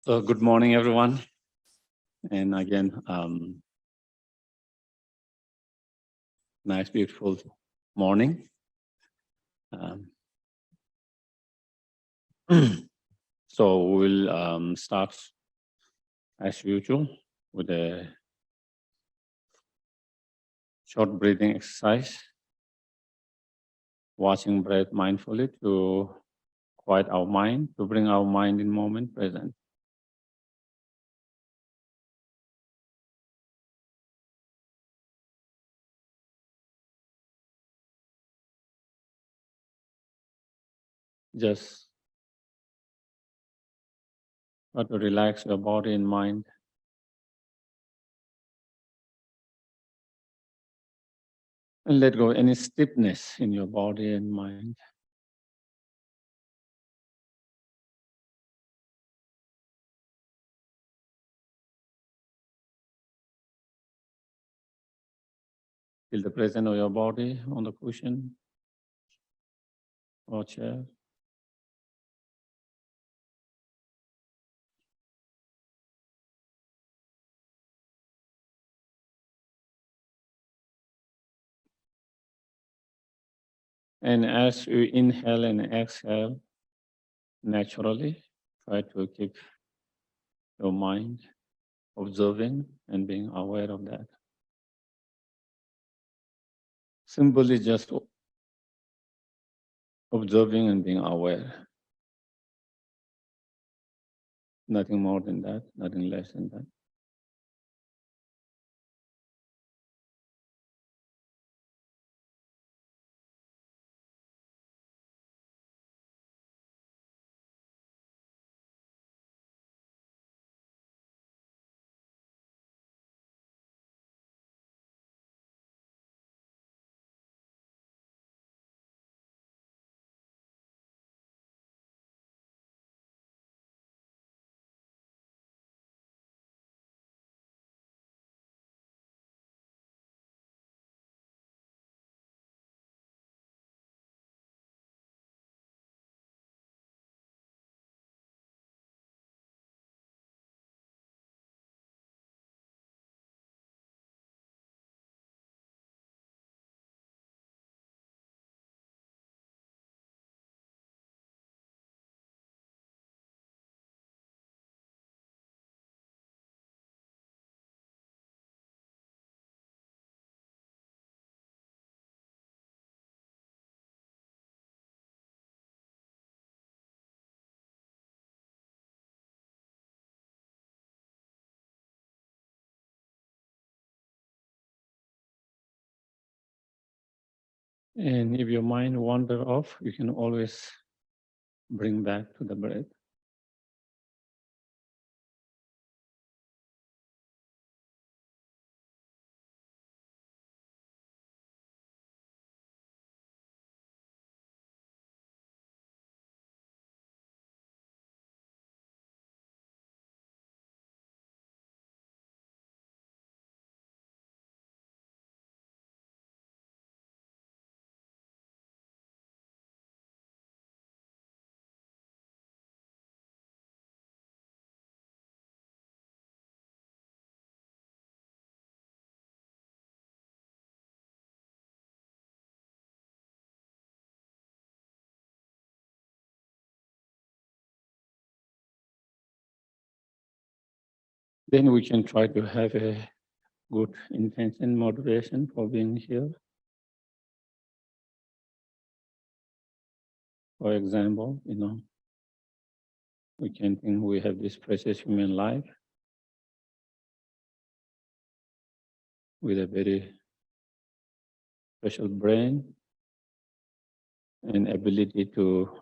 So good morning, everyone. And again, nice, beautiful morning. So we'll start as usual with a short breathing exercise, watching breath mindfully to quiet our mind, to bring our mind in moment present. Just try to relax your body and mind. And let go of any stiffness in your body and mind. Feel the presence of your body on the cushion or chair. And as you inhale and exhale, naturally, try to keep your mind observing and being aware of that. Simply just observing and being aware. Nothing more than that, nothing less than that. And if your mind wander off, you can always bring back to the breath. Then we can try to have a good intention, motivation for being here. For example, we can think we have this precious human life with a very special brain and ability to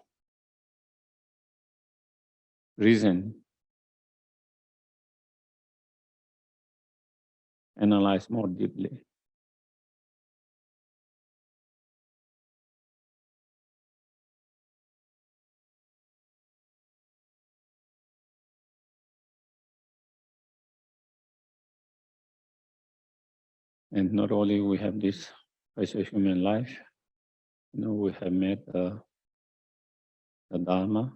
reason, analyze more deeply. And not only we have this precious human life, we have met the Dharma,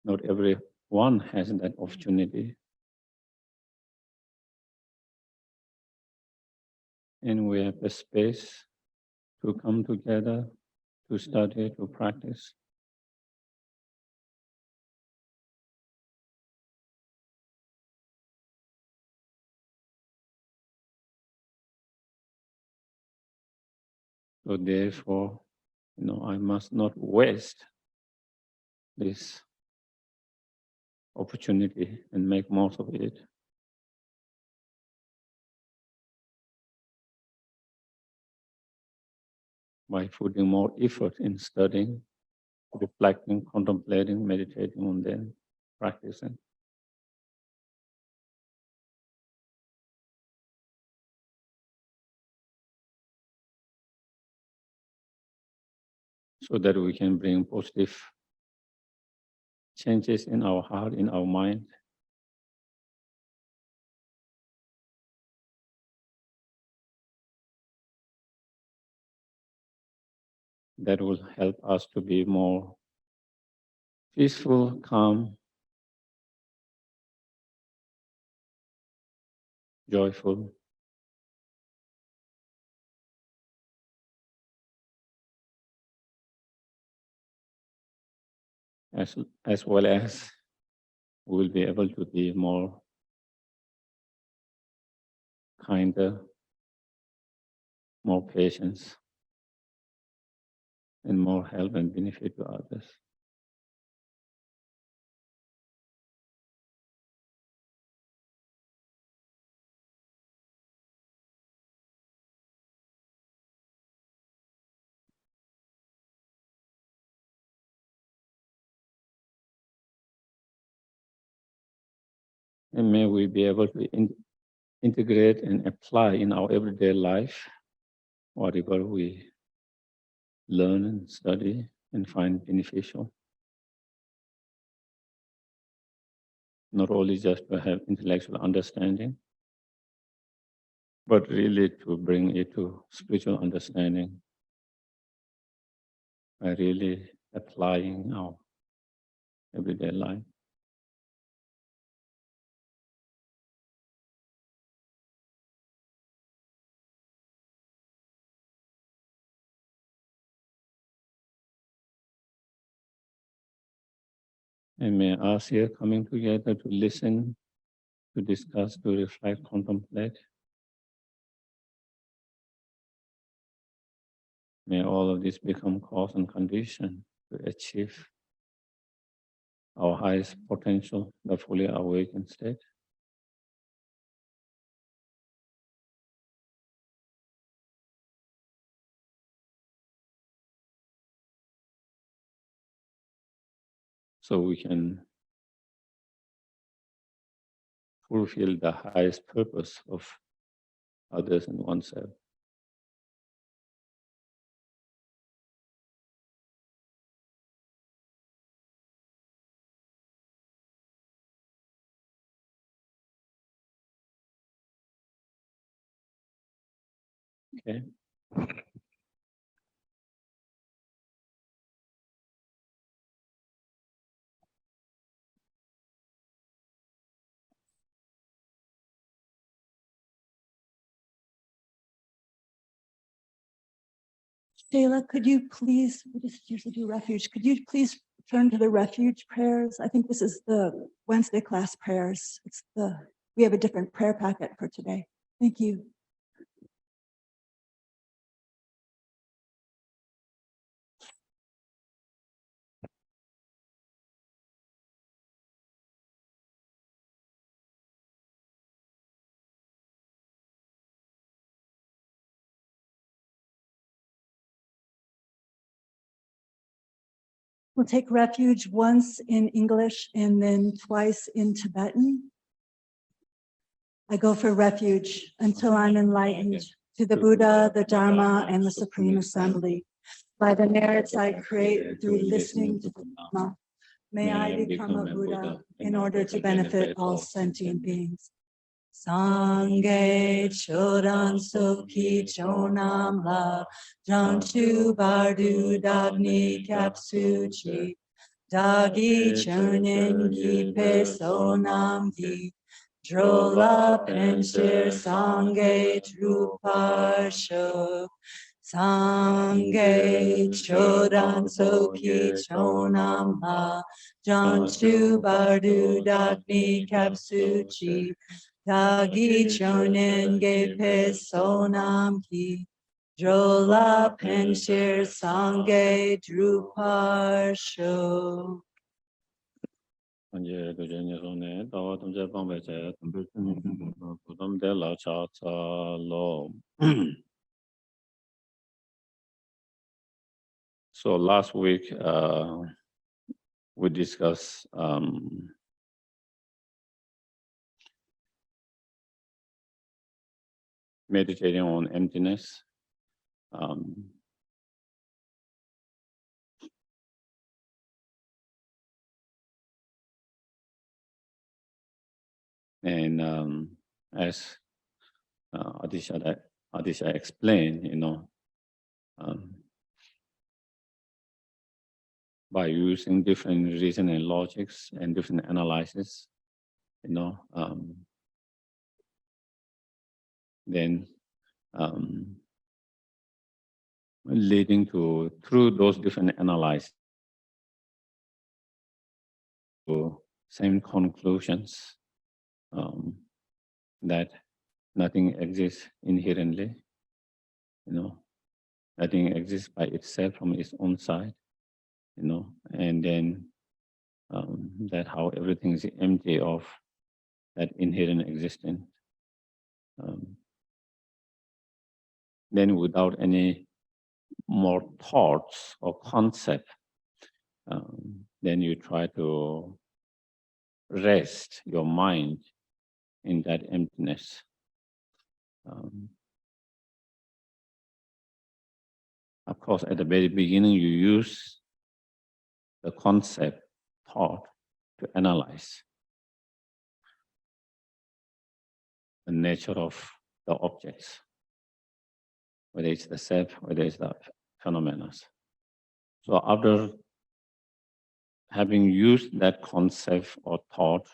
Not everyone has that opportunity. And we have a space to come together, to study, to practice. So therefore, I must not waste this opportunity and make most of it. By putting more effort in studying, reflecting, contemplating, meditating on them, practicing. So that we can bring positive changes in our heart, in our mind. That will help us to be more peaceful, calm, joyful, as well as we will be able to be more kinder, more patience, and more help and benefit to others. And may we be able to integrate and apply in our everyday life whatever we learn and study and find beneficial. Not only just to have intellectual understanding, but really to bring it to spiritual understanding by really applying our everyday life. And may us here coming together to listen, to discuss, to reflect, contemplate. May all of this become cause and condition to achieve our highest potential, the fully awakened state. So we can fulfill the highest purpose of others and oneself. Okay. Shayla, could you please, we just usually do refuge, could you please turn to the refuge prayers? I think this is the Wednesday class prayers. We have a different prayer packet for today. Thank you. We'll take refuge once in English and then twice in Tibetan. I go for refuge until I'm enlightened to the Buddha, the Dharma, and the Supreme Assembly. By the merits I create through listening to the Dharma, may I become a Buddha in order to benefit all sentient beings. Sangye chodan soki chonam la janchu bardu dagni kapsuchi Dagi chunin gi pe sonam gi drola penshir sange druparsho sange chodan soki chonam la janchu bardu dagni kapsuchi dagi chunin ge pe sonam gi drola penshir sange druparsho. 이제 그전에 손에 다와 동제 방배제 동백선이 부담될 라차차로. So last week we discussed meditating on emptiness. And as Atisha explained, by using different reasoning logics and different analysis, then leading to, through those different analyses, to same conclusions, that nothing exists inherently, nothing exists by itself from its own side, and then that how everything is empty of that inherent existence. Then without any more thoughts or concept, then you try to rest your mind in that emptiness. Of course, at the very beginning, you use the concept, thought, to analyze the nature of the objects, whether it's the self, whether it's the phenomena. So after having used that concept or thought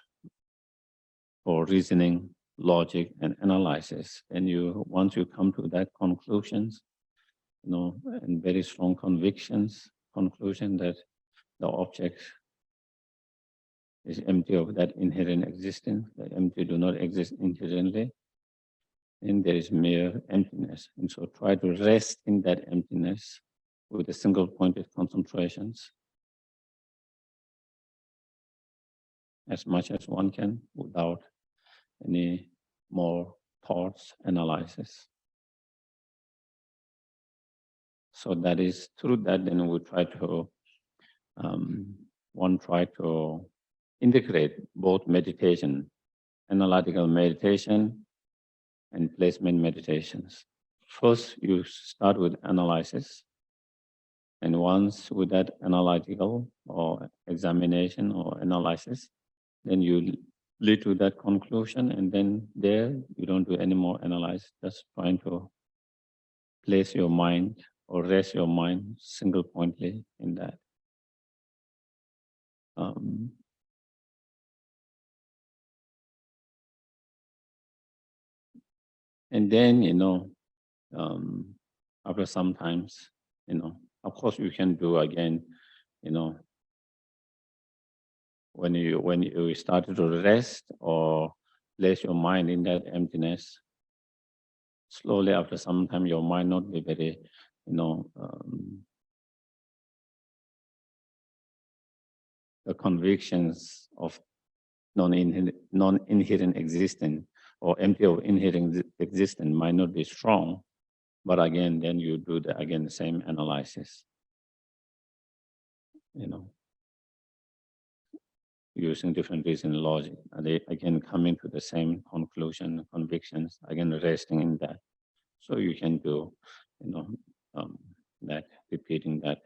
for reasoning, logic, and analysis, and once you come to that conclusions, and very strong conclusion that the object is empty of that inherent existence, the empty do not exist inherently, and there is mere emptiness. And so try to rest in that emptiness with a single pointed concentrations as much as one can without any more thoughts, analysis. So that is through that, then we try to, try to integrate both meditation, analytical meditation, and placement meditations. First, you start with analysis. And once with that analytical or examination or analysis, then you lead to that conclusion, and then there you don't do any more analysis, just trying to place your mind or rest your mind single pointedly in that. And then, after some times, of course you can do again, when you started to rest or place your mind in that emptiness, slowly after some time your mind not be very, the convictions of non-inherent existence or empty of inherent existence might not be strong, but again, then you do the same analysis, using different reason logic, and they again coming to the same conclusion, convictions, again resting in that. So you can do, that, repeating that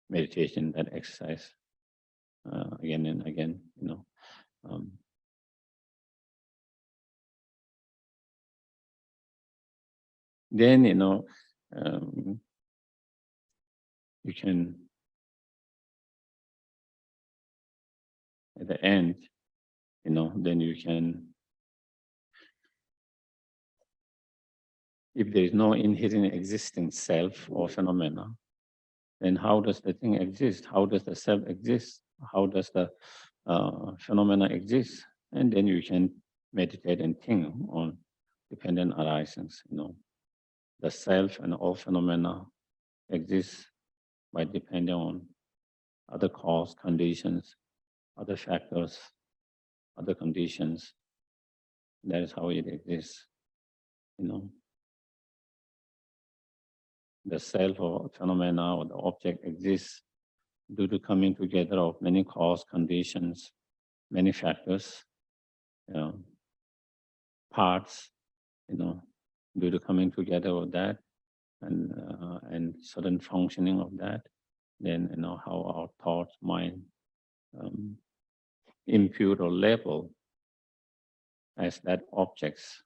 meditation, that exercise again and again, Then, you can at the end, then you can, if there is no inherent existing self or phenomena, then how does the thing exist? How does the self exist? How does the phenomena exist? And then you can meditate and think on dependent arisings. The self and all phenomena exist by depending on other cause, conditions, other factors, other conditions. That is how it exists. The self or phenomena or the object exists due to coming together of many cause, conditions, many factors, parts, due to coming together of that and certain functioning of that, then how our thoughts, mind impute or label as that objects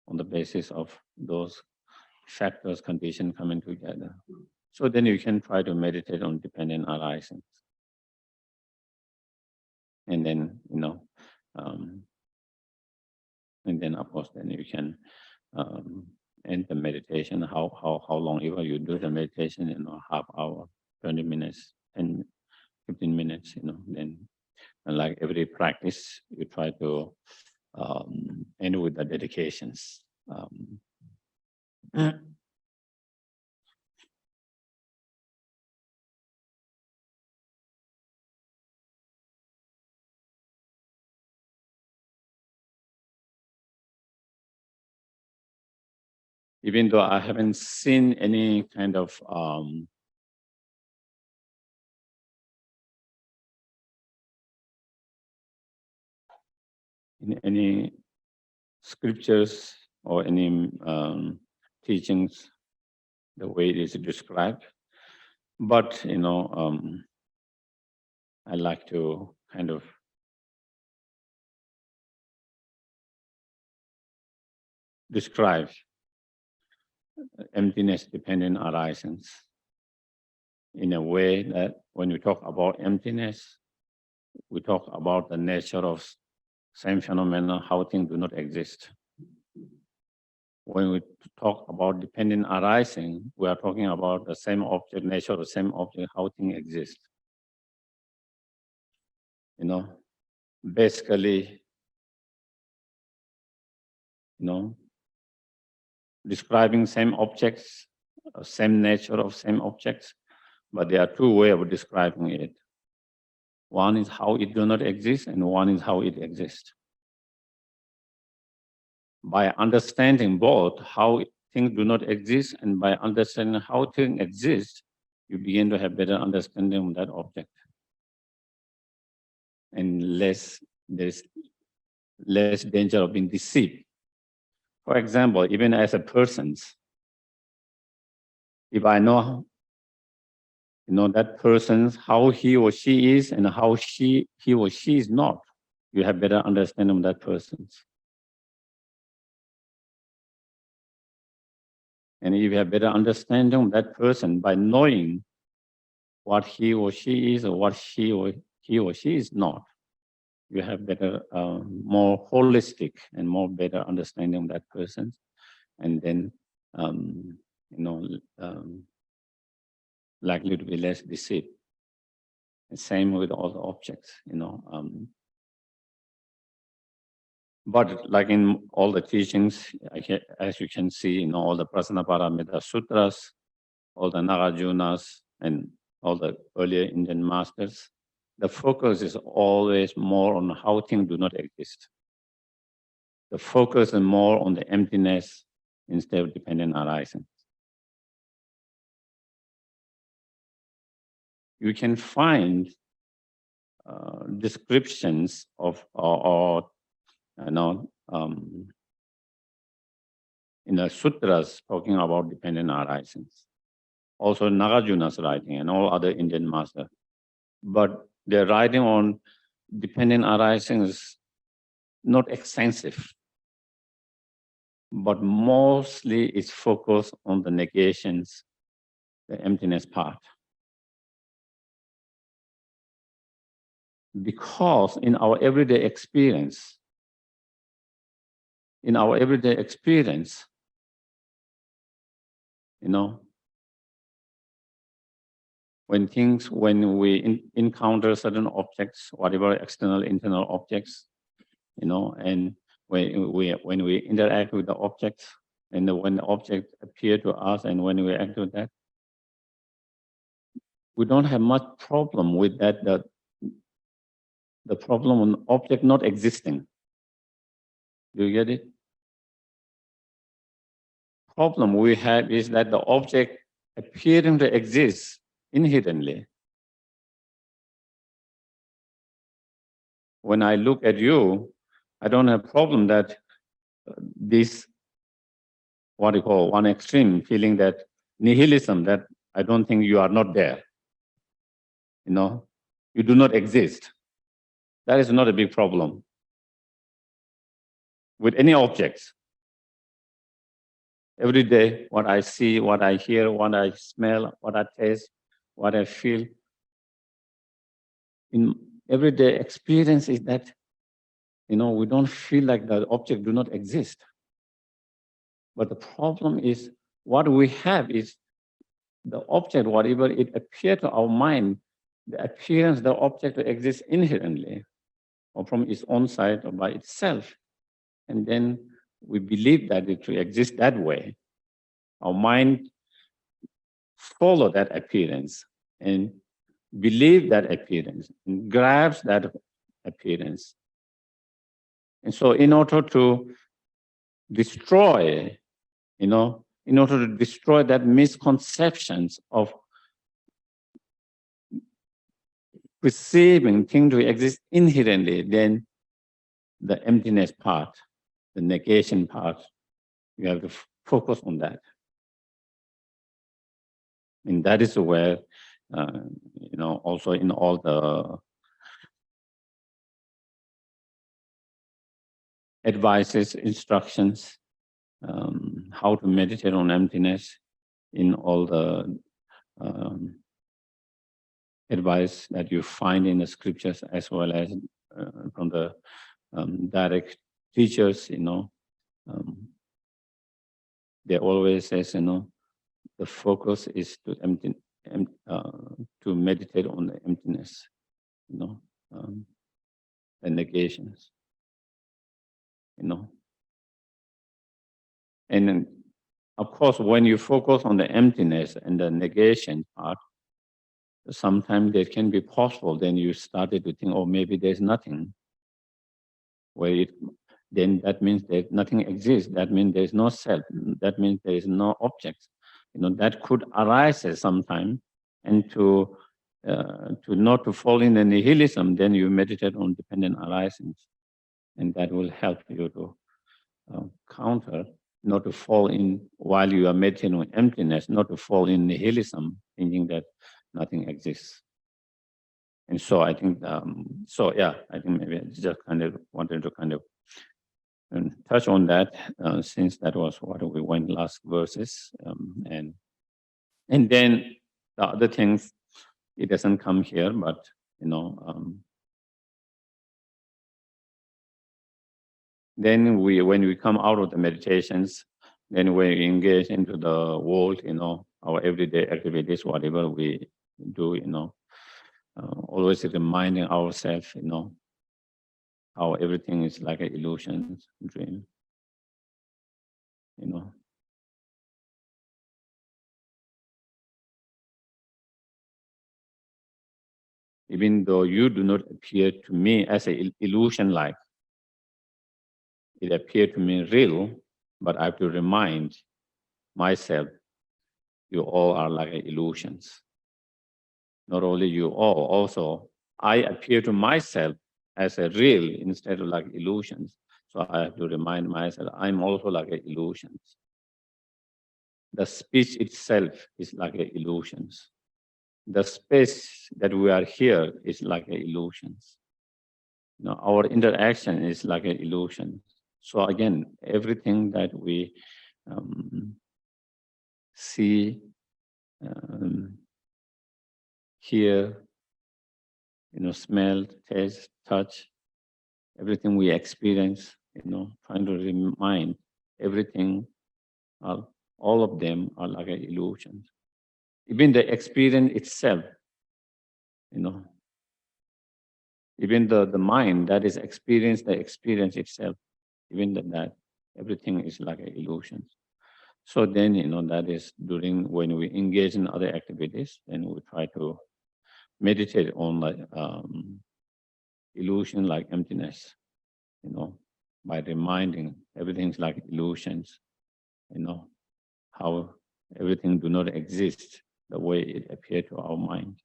on the basis of those factors, conditions coming together. So then you can try to meditate on dependent arisings. And then, and then of course, then you can end the meditation. How long ever you do the meditation, half hour, 20 minutes, 10, 15 minutes, then like every practice, you try to end with the dedications. Even though I haven't seen any kind of in any scriptures or any teachings, the way it is described, but I like to kind of describe emptiness dependent arisings in a way that when we talk about emptiness, we talk about the nature of same phenomena, how things do not exist. When we talk about dependent arising, we are talking about the same object, nature of the same object, how things exist. Basically, describing same objects, same nature of same objects, but there are two ways of describing it. One is how it do not exist, and one is how it exists. By understanding both how things do not exist and by understanding how things exist, you begin to have better understanding of that object. And there's less danger of being deceived. For example, even as a person, if I know that person, how he or she is and how he or she is not, you have better understanding of that person. And if you have better understanding of that person by knowing what he or she is or what he or she is not, you have better, more holistic and more better understanding of that person. And then, likely to be less deceived. The same with all the objects, But like in all the teachings, as you can see, all the Prasanaparamita Sutras, all the Nagajunas, and all the earlier Indian masters, the focus is always more on how things do not exist. The focus is more on the emptiness instead of dependent arising. You can find descriptions of in the sutras talking about dependent arisings. Also Nagajuna's writing and all other Indian masters. But their writing on dependent arising is not extensive, but mostly it's focused on the negations, the emptiness part. because in our everyday experience, when we encounter certain objects, whatever external, internal objects, and when we interact with the objects, and when the object appear to us, and when we act with that, we don't have much problem with that. The problem on object not existing. Do you get it? Problem we have is that the object appearing to exist inherently. When I look at you, I don't have problem that this, what you call one extreme feeling, that nihilism, that I don't think you are not there. You do not exist. That is not a big problem with any objects. Every day, what I see, what I hear, what I smell, what I taste, what I feel, in everyday experience is that, we don't feel like the object do not exist. But the problem is, what we have is the object, whatever it appears to our mind, the appearance, the object exists inherently, or from its own side or by itself. And then we believe that it will exist that way. Our mind follow that appearance and believe that appearance and grabs that appearance. And so in order to destroy, that misconceptions of perceiving things to exist inherently, then the emptiness part, the negation part, you have to focus on that. And that is where, also in all the advices, instructions, how to meditate on emptiness, in all the advice that you find in the scriptures, as well as from the direct teachers, they always say, the focus is to meditate on the emptiness, the negations, And then, of course, when you focus on the emptiness and the negation part, sometimes it can be possible. Then you started to think, oh, maybe there's nothing. Then that means that nothing exists. That means there's no self. That means there is no object. That could arise at some time. And to not to fall in the nihilism, then you meditate on dependent arisings, and that will help you to counter, not to fall in, while you are meditating on emptiness, not to fall in nihilism, thinking that nothing exists. And so I think, I think maybe I just kind of wanted to kind of touch on that, since that was what we went last verses, and then the other things, it doesn't come here, but then when we come out of the meditations, then we engage into the world, our everyday activities, whatever we do, always reminding ourselves, how everything is like an illusion, dream, Even though you do not appear to me as an illusion-like, it appeared to me real, but I have to remind myself, you all are like illusions. Not only you all, also I appear to myself as a real instead of like illusions. So I have to remind myself, I'm also like illusions. The speech itself is like illusions. The space that we are here is like illusions. Our interaction is like an illusion. So again, everything that we see, hear, smell, taste, touch, everything we experience, trying to remind everything, all of them are like an illusion. Even the experience itself, even the mind that is the experience itself, even that everything is like an illusion. So then, that is during when we engage in other activities, then we try to meditate on like illusion, like emptiness, by reminding everything's like illusions, how everything do not exist the way it appears to our mind.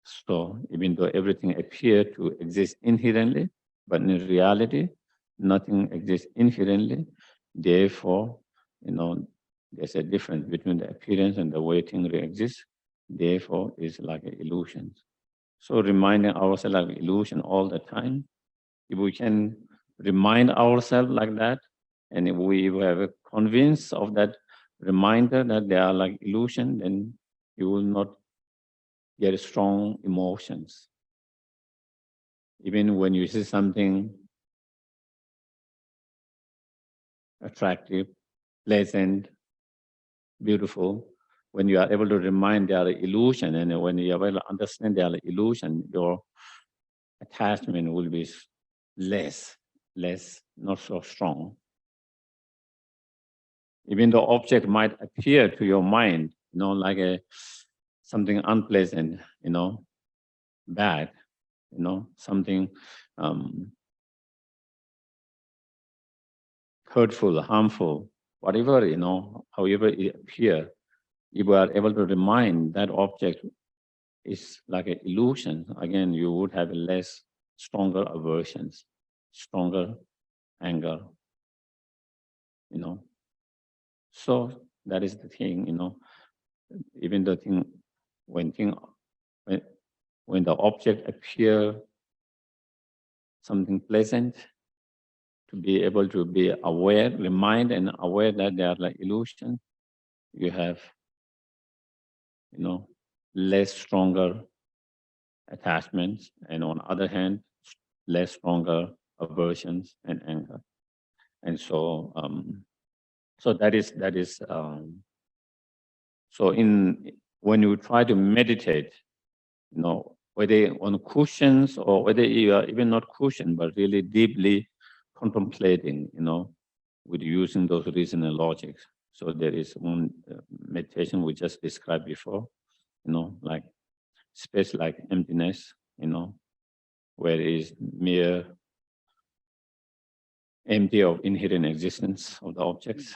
So even though everything appears to exist inherently, but in reality, nothing exists inherently. Therefore, there's a difference between the appearance and the way things exist. Therefore, it's like an illusion. So reminding ourselves of illusion all the time. If we can remind ourselves like that, and if we were convinced of that reminder that they are like illusion, then you will not get strong emotions. Even when you see something attractive, pleasant, beautiful, when you are able to remind they are illusion, and when you are able to understand they are illusion, your attachment will be less, not so strong. Even the object might appear to your mind, like something unpleasant, bad, something hurtful, harmful, whatever, however it appears, if we are able to remind that object is like an illusion, again, you would have less stronger aversions, stronger anger, So that is the thing, even the thing, when the object appear something pleasant, to be able to be aware, remind and aware that they are like illusion, you have, less stronger attachments, and on the other hand, less stronger aversions and anger. And so, so that is, so when you try to meditate, whether on cushions or whether you are even not cushion, but really deeply contemplating, with using those reason and logics. So there is one meditation we just described before, like space like emptiness, where it is mere empty of inherent existence of the objects,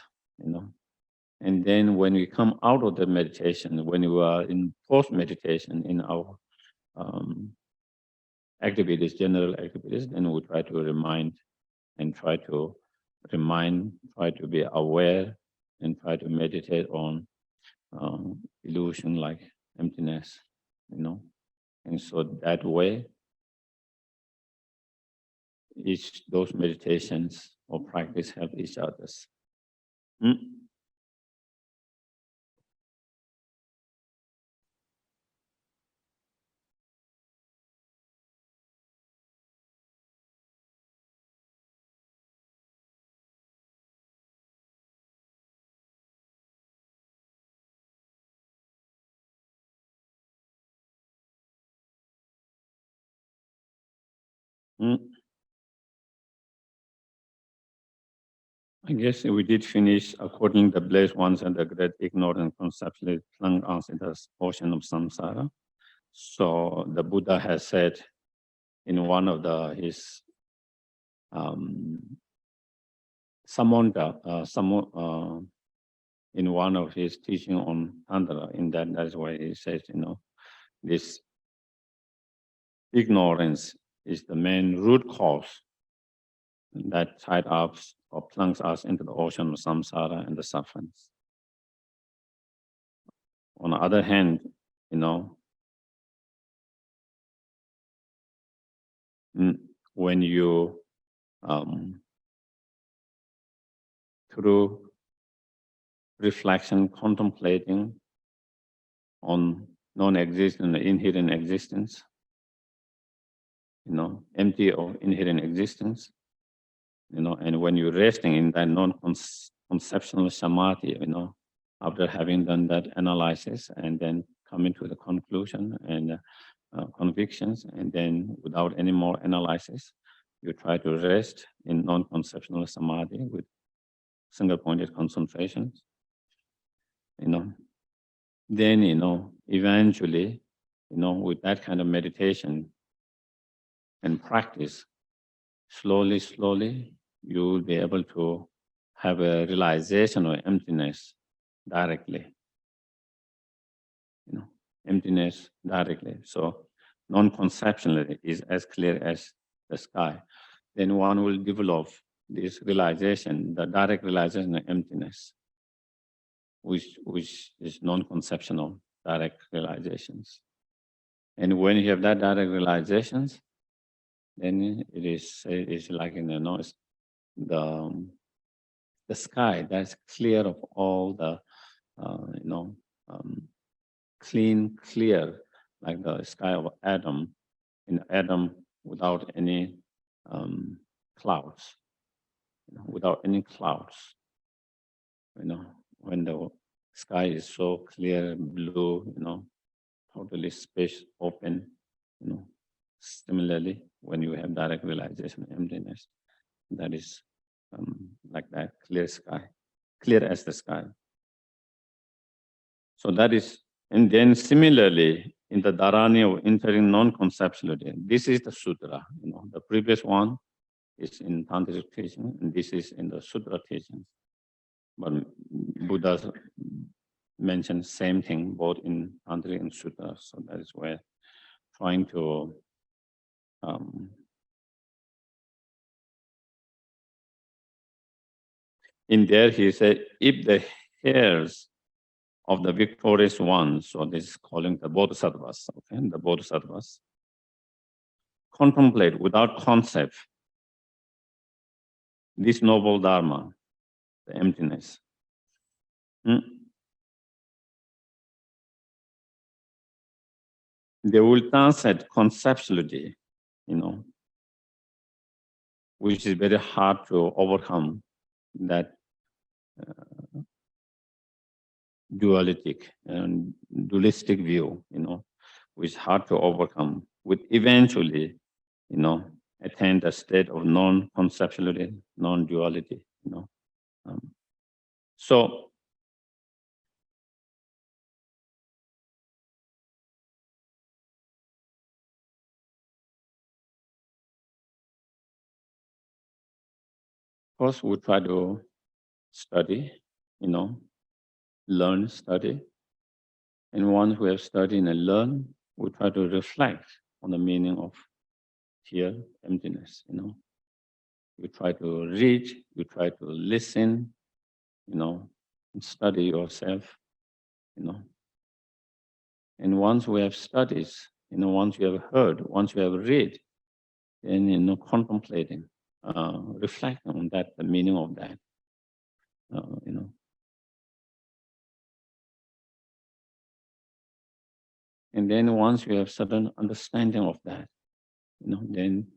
And then when we come out of the meditation, when we are in post-meditation in our activities, general activities, then we try to remind and try to be aware and try to meditate on illusion like emptiness, And so that way, those meditations or practice help each others. I guess we did finish according the blessed ones and the great ignorant conceptually plunged us in the ocean of samsara. So the Buddha has said in one of his Samanta, in one of his teaching on Tantra, that is why he says, this ignorance is the main root cause that tied up or plunges us into the ocean of samsara and the sufferings. On the other hand, when you, through reflection, contemplating on non-existent, inherent existence, empty of inherent existence, and when you're resting in that non-conceptual samadhi, after having done that analysis and then coming to the conclusion and convictions, and then without any more analysis, you try to rest in non-conceptual samadhi with single-pointed concentration, then, eventually, with that kind of meditation and practice, slowly, you will be able to have a realization of emptiness directly, emptiness directly. So non-conceptually is as clear as the sky. Then one will develop this realization, the direct realization of emptiness, which is non-conceptual direct realizations. And when you have that direct realizations, then it is like the sky that's clear of all the clear, like the sky of Adam, in Adam without any clouds, without any clouds. When the sky is so clear, blue, totally space open, Similarly, when you have direct realization of emptiness, that is like that clear sky, clear as the sky. So that is, and then similarly, in the dharani of entering non-conceptuality, this is the sutra. The previous one is in tantric teaching, and this is in the sutra teachings. But Buddha mentioned same thing both in tantric and sutra. So that is where trying to in there he said, if the hairs of the victorious ones, so this is calling the bodhisattvas, okay, the bodhisattvas, contemplate without concept this noble dharma, the emptiness. They will translate conceptuality, which is very hard to overcome, that dualistic view, which is hard to overcome, with eventually, attain the state of non-conceptuality, non-duality, So, of course, we try to study, learn, study. And once we have studied and learned, we try to reflect on the meaning of here, emptiness, You try to read, you try to listen, and study yourself, And once we have studied, once you have heard, once you have read, then, contemplating, reflecting on that, the meaning of that, And then once you have certain understanding of that, then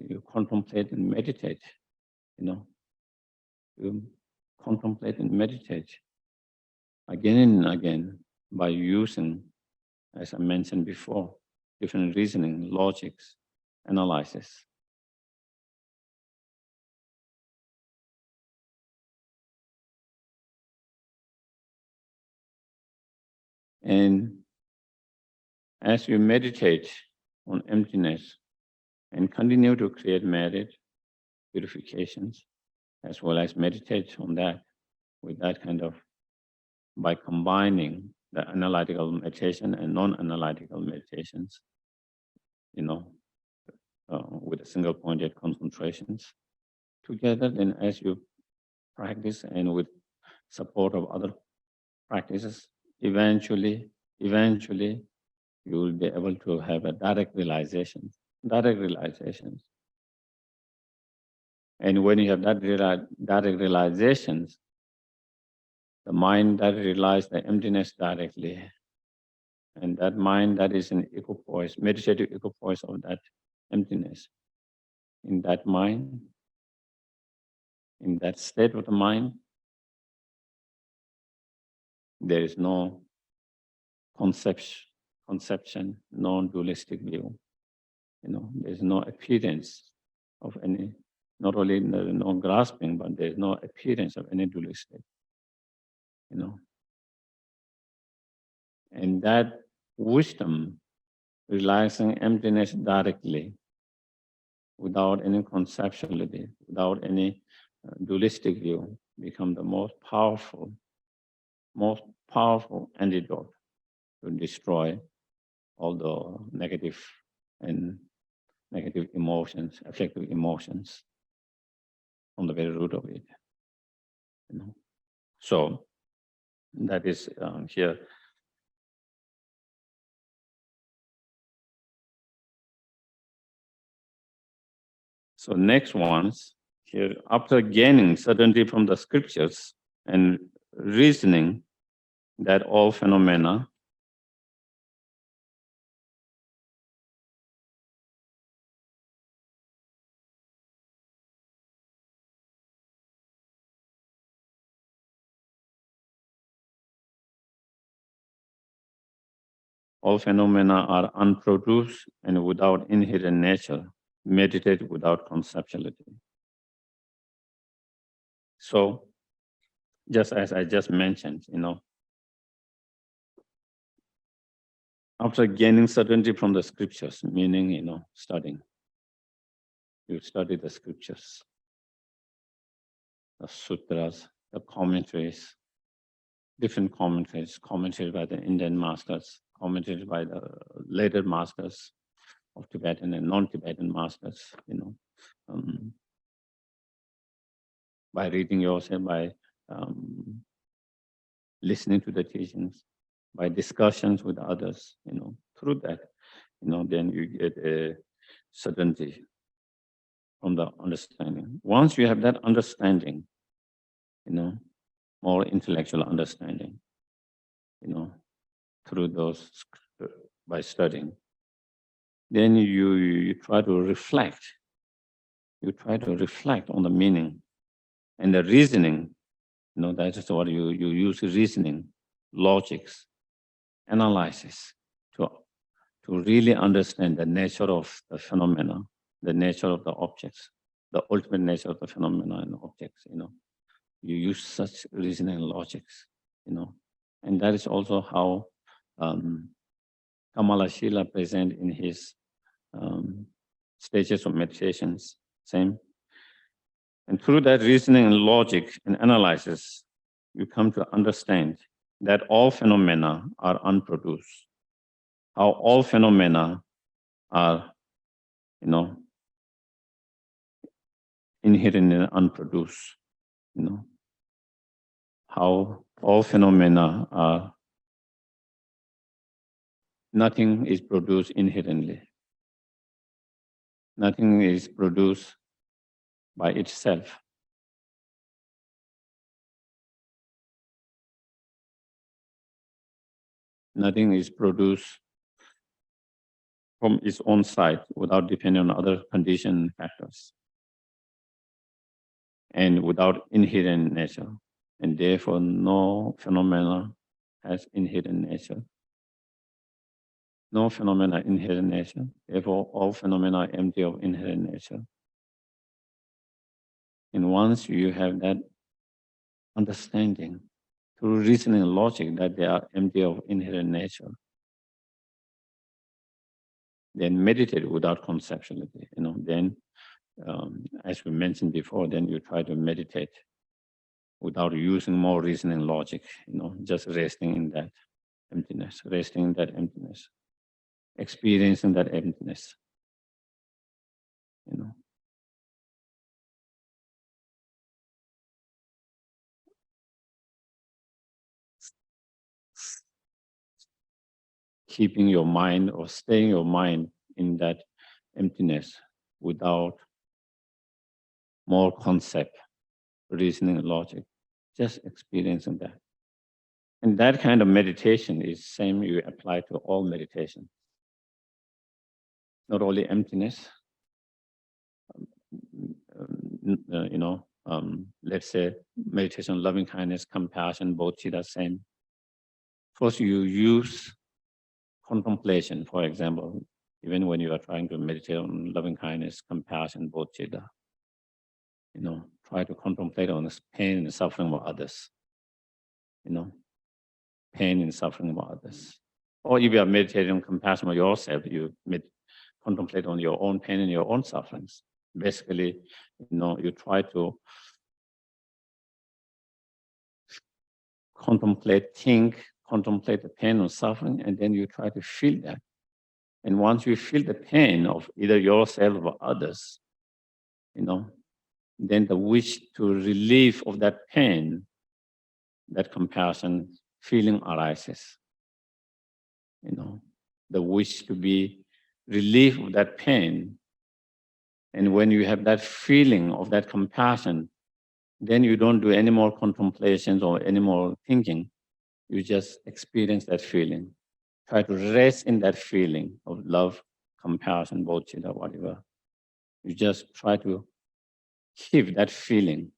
you contemplate and meditate, You contemplate and meditate again and again by using, as I mentioned before, different reasoning, logics, analysis. And as you meditate on emptiness and continue to create merit, purifications, as well as meditate on that with that kind of, by combining the analytical meditation and non-analytical meditations, with a single pointed concentrations together. Then as you practice and with support of other practices, eventually you will be able to have a direct realization. And when you have that direct realizations, the mind that realizes the emptiness directly, And that mind that is in equipoise, meditative equipoise of that emptiness. In that mind, in that state of the mind, there is no conception, no dualistic view. There's no appearance of any, not only no grasping, but there's no appearance of any dualistic. And that wisdom, realizing emptiness directly, without any conceptuality, without any dualistic view, become the most powerful antidote to destroy all the negative emotions, afflictive emotions from the very root of it. So that is here. So next ones here, after gaining certainty from the scriptures and reasoning that all phenomena are unproduced and without inherent nature, meditate without conceptuality. So, just as I just mentioned, after gaining certainty from the scriptures, meaning, studying, you study the scriptures, the sutras, the commentaries, different commentaries by the Indian masters, commentaries by the later masters of Tibetan and non-Tibetan masters, by reading yourself, by listening to the teachings, by discussions with others, through that, then you get a certainty from the understanding. Once you have that understanding, more intellectual understanding, through those, by studying, then you try to reflect. You try to reflect on the meaning and the reasoning. That is what you use reasoning, logics, analysis to really understand the nature of the phenomena, the nature of the objects, the ultimate nature of the phenomena and objects. You use such reasoning and logics, and that is also how Kamala Shila present in his stages of meditations, same. And through that reasoning and logic and analysis, you come to understand that all phenomena are unproduced, how all phenomena are, inherently unproduced, how all phenomena are, nothing is produced inherently. Nothing is produced by itself. Nothing is produced from its own side without depending on other condition factors and without inherent nature. And therefore, no phenomena has inherent nature. No phenomena inherent nature. Therefore, all phenomena are empty of inherent nature. And once you have that understanding through reasoning and logic that they are empty of inherent nature, then meditate without conceptuality. Then, as we mentioned before, then you try to meditate without using more reasoning logic. Just resting in that emptiness, resting in that emptiness, experiencing that emptiness. Keeping your mind or staying your mind in that emptiness without more concept, reasoning, logic, just experiencing that. And that kind of meditation is same you apply to all meditation. Not only emptiness, let's say meditation, loving kindness, compassion, bodhicitta, same. First, you use contemplation, for example, even when you are trying to meditate on loving kindness, compassion, bodhicitta, try to contemplate on the pain and suffering of others, pain and suffering of others. Or if you are meditating on compassion of yourself, you contemplate on your own pain and your own sufferings. Basically, you try to contemplate the pain or suffering, and then you try to feel that. And once you feel the pain of either yourself or others, then the wish to relieve of that pain, that compassion feeling arises. The wish to be relieved of that pain. And when you have that feeling of that compassion, then you don't do any more contemplations or any more thinking. You just experience that feeling. Try to rest in that feeling of love, compassion, bodhicitta, whatever. You just try to keep that feeling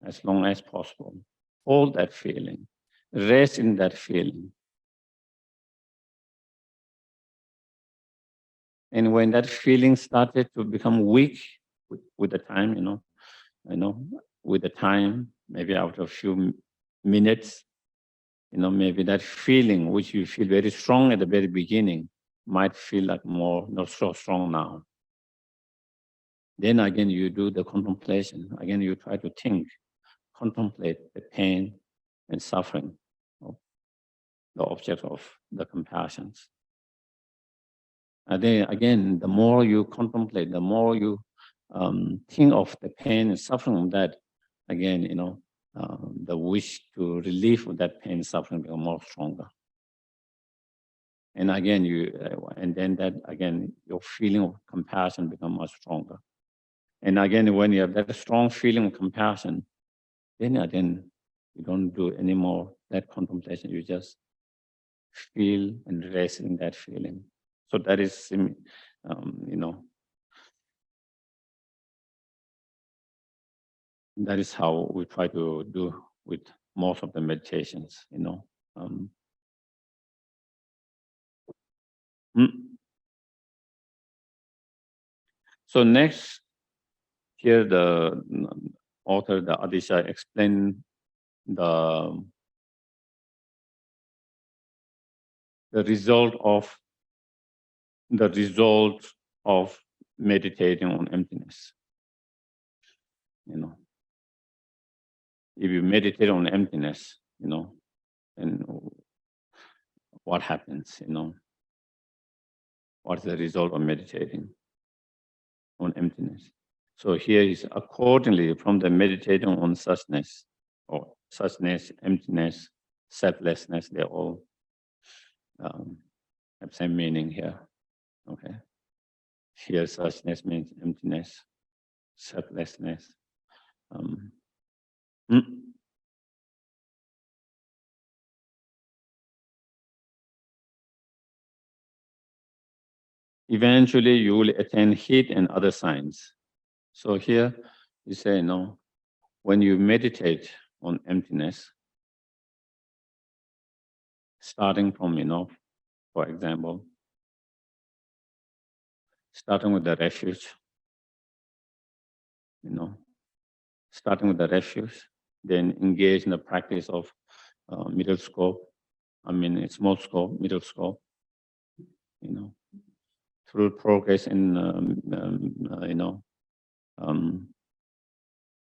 as long as possible. Hold that feeling. Rest in that feeling. And when that feeling started to become weak with the time, with the time, maybe after a few minutes, maybe that feeling which you feel very strong at the very beginning might feel like more not so strong now. Then again, you do the contemplation. Again, you try to think, contemplate the pain and suffering of the object of the compassions. And then again, the more you contemplate, the more you think of the pain and suffering of that, again, the wish to relieve of that pain and suffering become more stronger. And again, your feeling of compassion become much stronger. And again, when you have that strong feeling of compassion, then again, you don't do any more that contemplation. You just feel and rest in that feeling. So that is, that is how we try to do with most of the meditations, So next, here the author, the Atisha, explained the result of meditating on emptiness. If you meditate on emptiness, and what happens, what's the result of meditating on emptiness? So here is accordingly from the meditating on suchness, or suchness, emptiness, selflessness, they all have same meaning here. Okay. Here suchness means emptiness, selflessness. Eventually you will attain heat and other signs. So here you say, when you meditate on emptiness, starting from, for example, starting with the refuge, then engage in the practice of middle scope, small scope, middle scope, through progress in,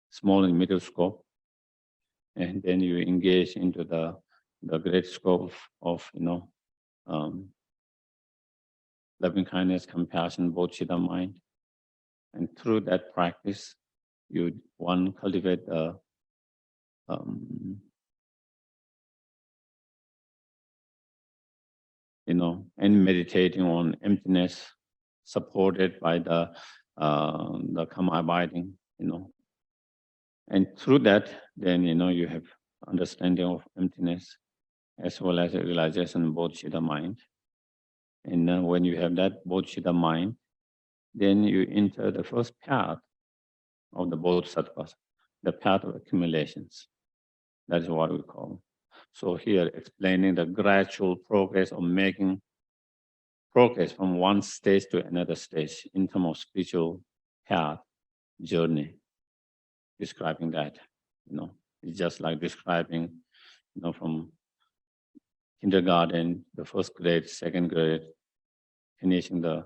small and middle scope, and then you engage into the great scope of loving kindness, compassion, bodhicitta mind, and through that practice, you cultivate the and meditating on emptiness, supported by the karma abiding, and through that, then you have understanding of emptiness, as well as a realization bodhicitta mind. And when you have that bodhicitta mind, then you enter the first path of the bodhisattvas, the path of accumulations. That is what we call. So here explaining the gradual progress of making progress from one stage to another stage in terms of spiritual path, journey, describing that, it's just like describing, from kindergarten, the first grade, second grade, finishing the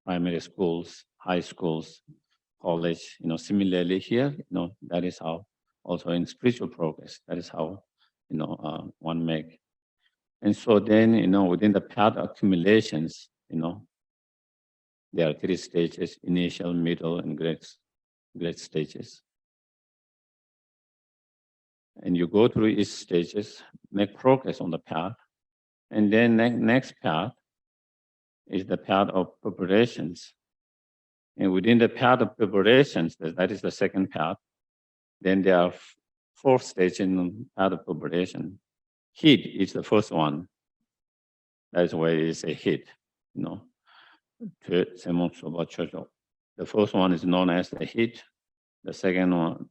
primary schools, high schools, college, similarly here, that is how also in spiritual progress, that is how, one make. And so then, within the path accumulations, there are three stages: initial, middle, and great stages. And you go through each stages, make progress on the path. And then next path is the path of preparations. And within the path of preparations, that is the second path, then there are four stages in the path of preparation. Heat is the first one. That's why it's a heat, The first one is known as the heat. The second one,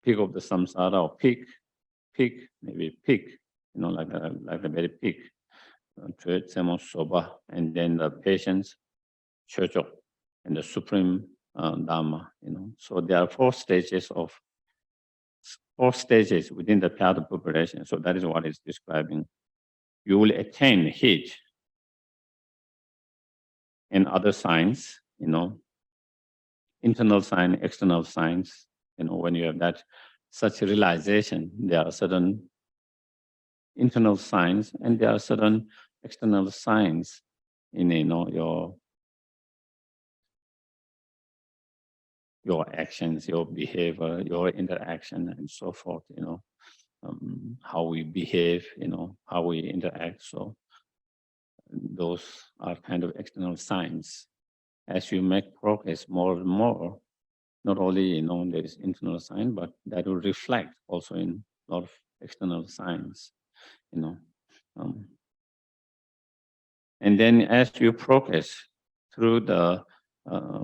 peak of the samsara, or peak, maybe peak, like the very peak. And then the patience, chocho, and the supreme dharma. So there are four stages within the path of preparation. So that is what it's describing. You will attain heat and other signs, internal sign, external signs. When you have that such realization, there are certain internal signs and there are certain external signs in your actions, your behavior, your interaction, and so forth. How we behave, how we interact. So those are kind of external signs. As you make progress more and more, not only there is internal sign, but that will reflect also in a lot of external signs. And then as you progress through the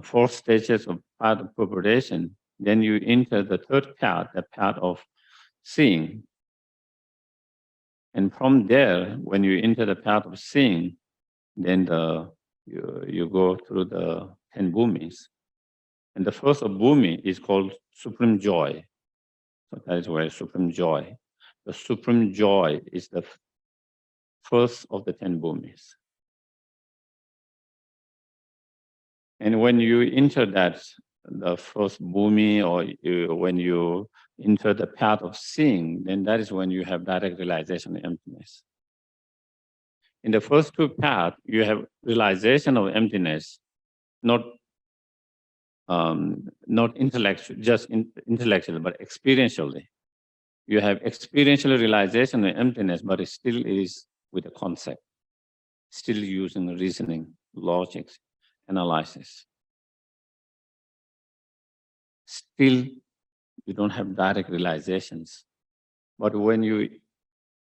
four stages of path of preparation, then you enter the third path, the path of seeing. And from there, when you enter the path of seeing, then you go through the 10 bhumis. And the first of bhumi is called supreme joy. So that is where supreme joy. The supreme joy is the first of the 10 bhumis. And when you enter the first bhumi, or when you enter the path of seeing, then that is when you have direct realization of emptiness. In the first two paths, you have realization of emptiness, not intellectual, just intellectually, but experientially. You have experiential realization of emptiness, but it still is with a concept, still using reasoning, logic, analysis. Still, you don't have direct realizations. But when you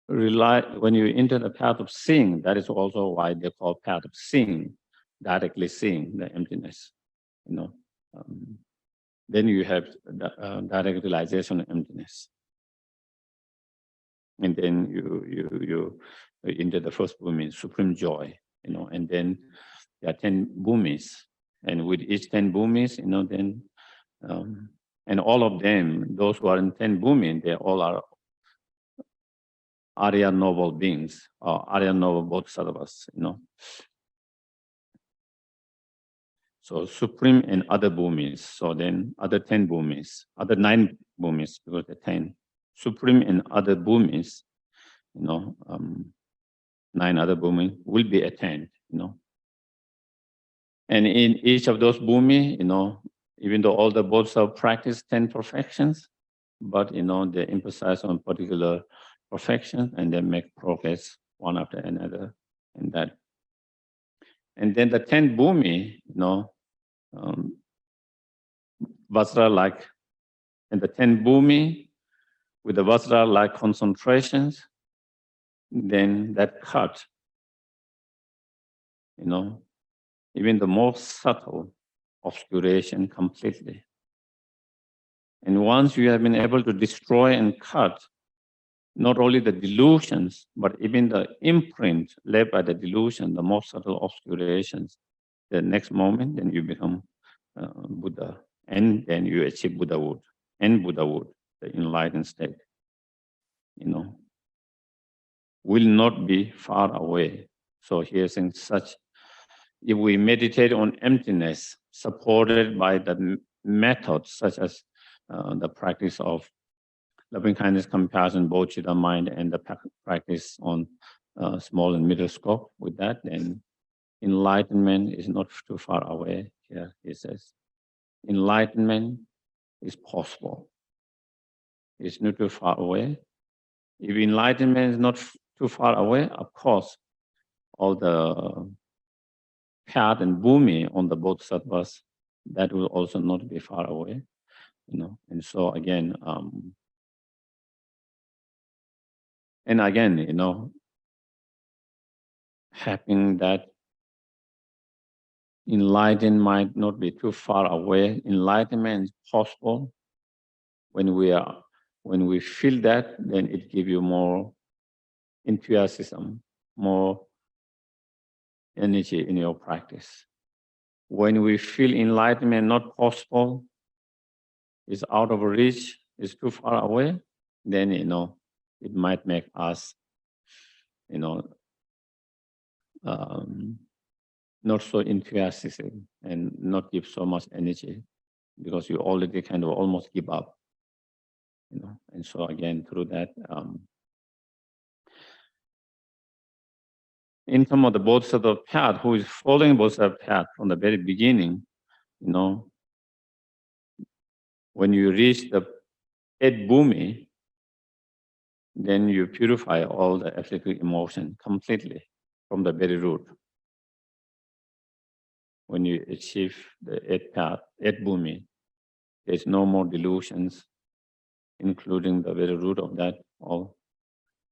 enter the path of seeing, that is also why they call path of seeing, directly seeing the emptiness. Then you have direct realization of emptiness. And then you enter the first bhumi, supreme joy, and then there are 10 bhumis. And with each 10 bhumis, then, and all of them, those who are in 10 bhumi, they all are Arya noble beings, or Arya noble bodhisattvas, So supreme and other bhumis. So then other 10 bhumis, other 9 bhumis, because the 10. Supreme and other bhumis, 9 other bhumis will be attained, And in each of those bhumi, even though all the bodhisattvas practice 10 perfections, but they emphasize on particular perfection and they make progress one after another in that. And then the 10 bhumi, Vajra like and the 10 bhumi with the vajra-like concentrations, then that cut, even the most subtle obscuration completely. And once you have been able to destroy and cut not only the delusions, but even the imprint left by the delusion, the most subtle obscurations, the next moment, then you become Buddha, and then you achieve Buddhahood, and Buddhahood, the enlightened state, will not be far away. So here's in such, if we meditate on emptiness, supported by the methods such as the practice of loving kindness, compassion, bodhicitta mind, and the practice on small and middle scope with that, then enlightenment is not too far away. Here he says, enlightenment is possible. It's not too far away. If enlightenment is not too far away, of course, all the path and bhumi on the bodhisattvas, that will also not be far away, And so again, and again, having that enlightenment might not be too far away. Enlightenment is possible when we feel that, then it gives you more enthusiasm, more energy in your practice. When we feel enlightenment not possible, is out of reach, is too far away, then it might make us not so enthusiastic and not give so much energy, because you already kind of almost give up. And so again, through that, in terms of the bodhisattva path, who is following bodhisattva path from the very beginning, when you reach the 8 bhumi, then you purify all the afflictive emotion completely from the very root. When you achieve the 8 path, 8 bhumi, there's no more delusions, including the very root of that all.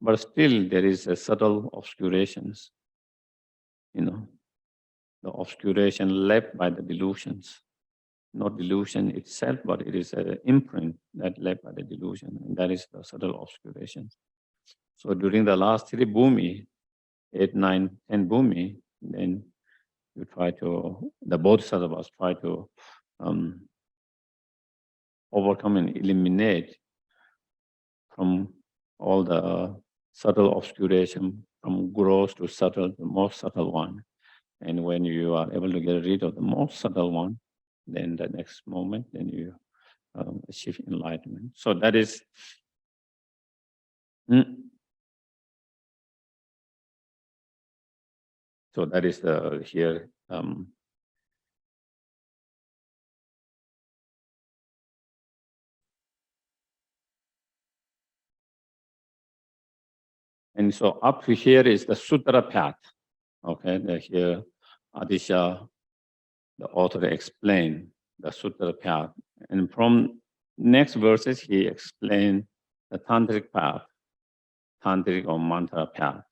But still there is a subtle obscurations, the obscuration left by the delusions. Not delusion itself, but it is an imprint that left by the delusion, and that is the subtle obscuration. So during the last 3 bhumi, 8, 9, 10 bhumi, then you the bodhisattvas try to overcome and eliminate from all the subtle obscuration, from gross to subtle, the most subtle one. And when you are able to get rid of the most subtle one, then the next moment, then you achieve enlightenment. So that is, the here. And so up to here is the sutra path. Okay, here Atisha, the author, explained the sutra path, and from next verses he explained the tantric path, tantric or mantra path.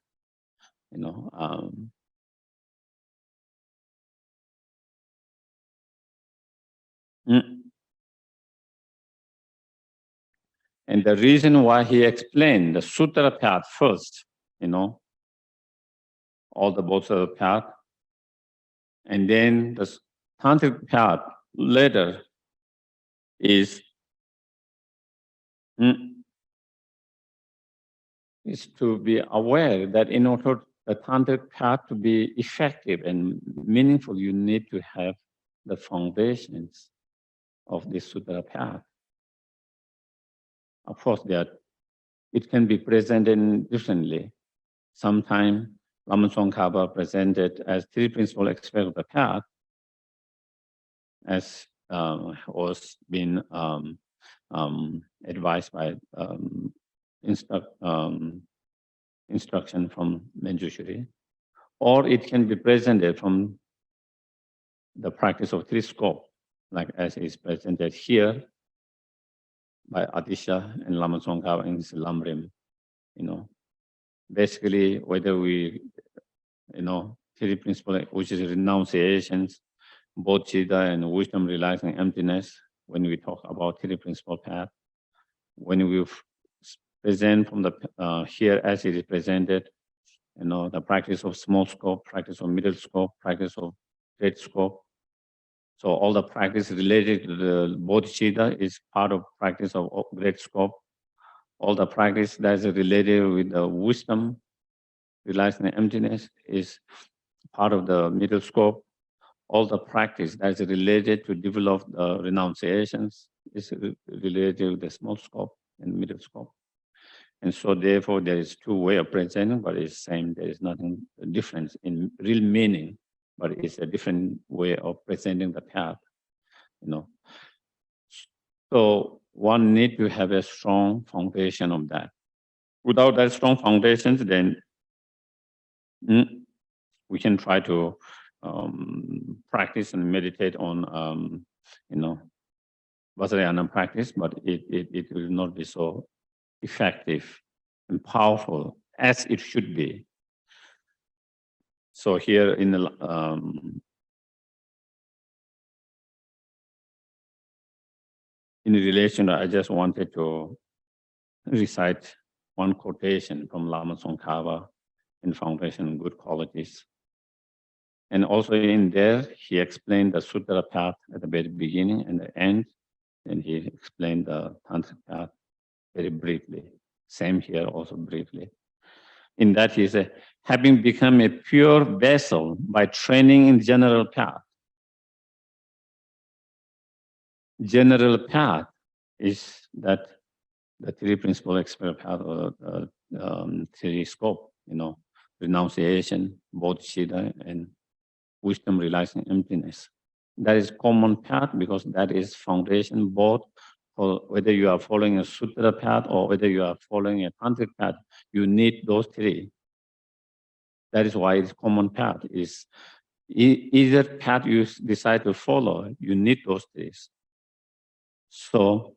And the reason why he explained the sutra path first, all the bodhisattva path, and then the tantric path later is to be aware that in order the tantric path to be effective and meaningful, you need to have the foundations of this sutra path. Of course, it can be presented differently. Sometimes Lama Tsongkhapa presented as 3 principal aspects of the path, as was been advised by instruction from Manjushri, or it can be presented from the practice of 3 scope, like as is presented here. by Atisha and Lama Tsongkhapa in his lamrim. Basically, whether we, three principles, which is renunciations, bodhicitta, and wisdom realizing emptiness. When we talk about three principle path, when we present from the here as it is presented, the practice of small scope, practice of middle scope, practice of great scope. So all the practice related to the bodhicitta is part of practice of great scope. All the practice that is related with the wisdom, realizing the emptiness, is part of the middle scope. All the practice that is related to develop the renunciations is related with the small scope and middle scope. And so therefore there is two ways of presenting, but it's same. There is nothing different in real meaning, but it's a different way of presenting the path. So one need to have a strong foundation of that. Without that strong foundations, then we can try to practice and meditate on, Vajrayana practice, but it will not be so effective and powerful as it should be. So here in relation, I just wanted to recite one quotation from Lama Tsongkhapa in Foundation on Good Qualities. And also in there, he explained the Sutra path at the very beginning and the end, and he explained the Tantric path very briefly. Same here also briefly. In that he said, having become a pure vessel by training in general path. General path is that the three principal expert path or three scope, renunciation, bodhicitta, and wisdom realizing emptiness. That is common path because that is foundation both for whether you are following a sutra path or whether you are following a tantric path, you need those three. That is why it's common path. Is either path you decide to follow, you need those three. So,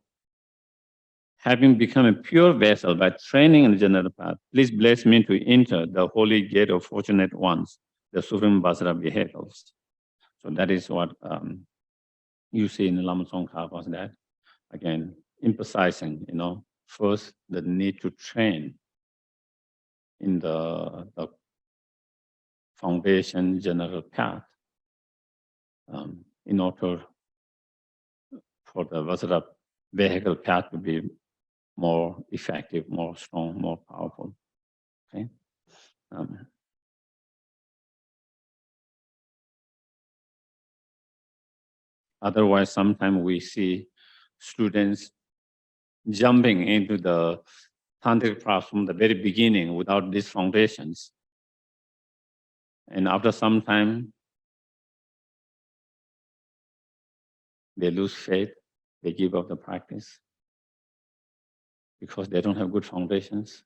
having become a pure vessel by training in the general path, please bless me to enter the holy gate of fortunate ones, the Supreme Vajra vehicles. So that is what you see in the Lama Tsongkhapa, that again, emphasizing, first the need to train in the foundation general path in order for the Vajra vehicle path to be more effective, more strong, more powerful. Okay. Otherwise, sometimes we see students jumping into the tantric path from the very beginning without these foundations. And after some time, they lose faith, they give up the practice because they don't have good foundations.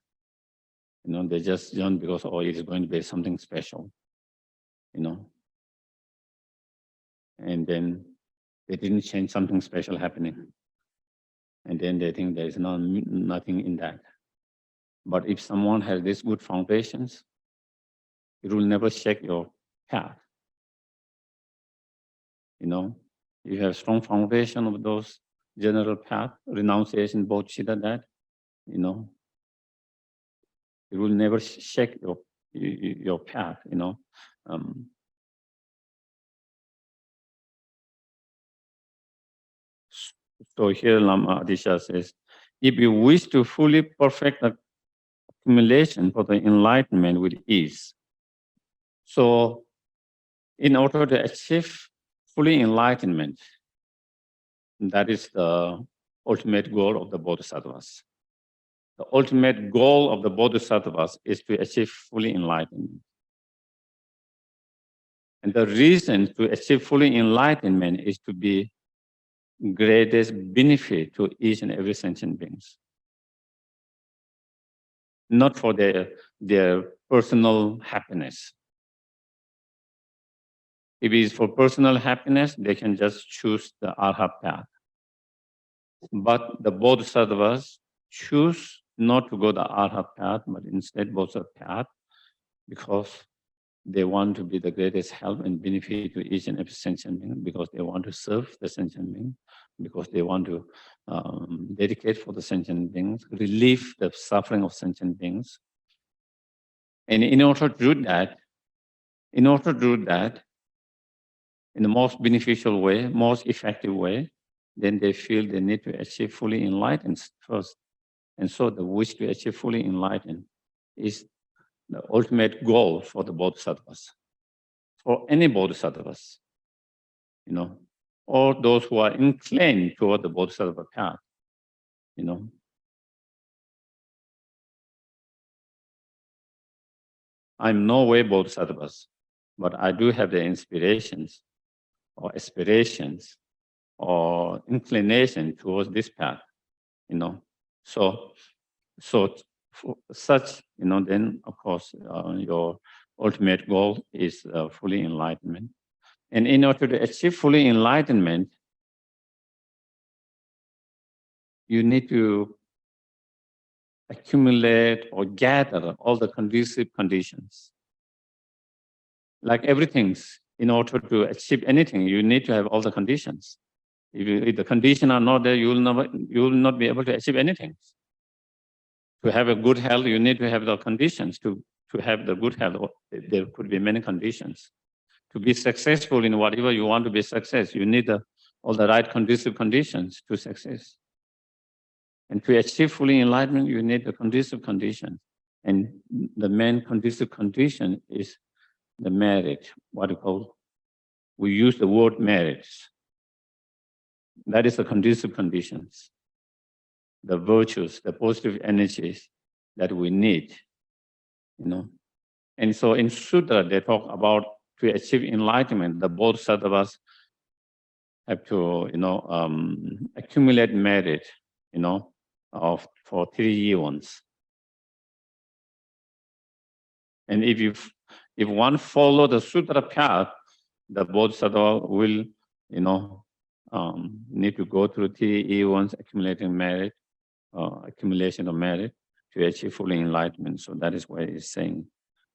They just jump because, oh, it is going to be something special, And then they didn't change something special happening. And then they think there is nothing in that. But if someone has these good foundations, it will never shake your path. You have strong foundation of those general path, renunciation, bodhicitta, that, it will never shake your path, So here Lama Atisha says, if you wish to fully perfect the accumulation for the enlightenment with ease, so in order to achieve fully enlightenment, that is the ultimate goal of the bodhisattvas. The ultimate goal of the bodhisattvas is to achieve fully enlightenment. And the reason to achieve fully enlightenment is to be greatest benefit to each and every sentient beings. Not for their personal happiness. If it is for personal happiness, they can just choose the arhat path. But the Bodhisattvas choose not to go the Arhat path, but instead Bodhisattva path, because they want to be the greatest help and benefit to each and every sentient being, because they want to serve the sentient being, because they want to dedicate for the sentient beings, relieve the suffering of sentient beings. And in order to do that, in the most beneficial way, most effective way, then they feel they need to achieve fully enlightened first. And so the wish to achieve fully enlightened is the ultimate goal for the Bodhisattvas, for any Bodhisattvas, or those who are inclined toward the Bodhisattva path, I'm no way Bodhisattvas, but I do have the inspirations or aspirations or inclination towards this path, So for such, then of course your ultimate goal is fully enlightenment. And in order to achieve fully enlightenment, you need to accumulate or gather all the conducive conditions. Like everything's, in order to achieve anything, you need to have all the conditions. If the conditions are not there, you will not be able to achieve anything. To have a good health, you need to have the conditions to have the good health. There could be many conditions. To be successful in whatever you want to be success, you need all the right conducive conditions to success. And to achieve fully enlightenment, you need the conducive conditions. And the main conducive condition is the merit, we use the word merits. That is the conducive conditions, the virtues, the positive energies that we need, And so in Sutra, they talk about to achieve enlightenment, the Bodhisattvas have to, accumulate merit, for 3 eons. And if one follow the Sutra path, the Bodhisattva will, need to go through 3 eons accumulating merit, accumulation of merit to achieve full enlightenment. So that is why he's saying.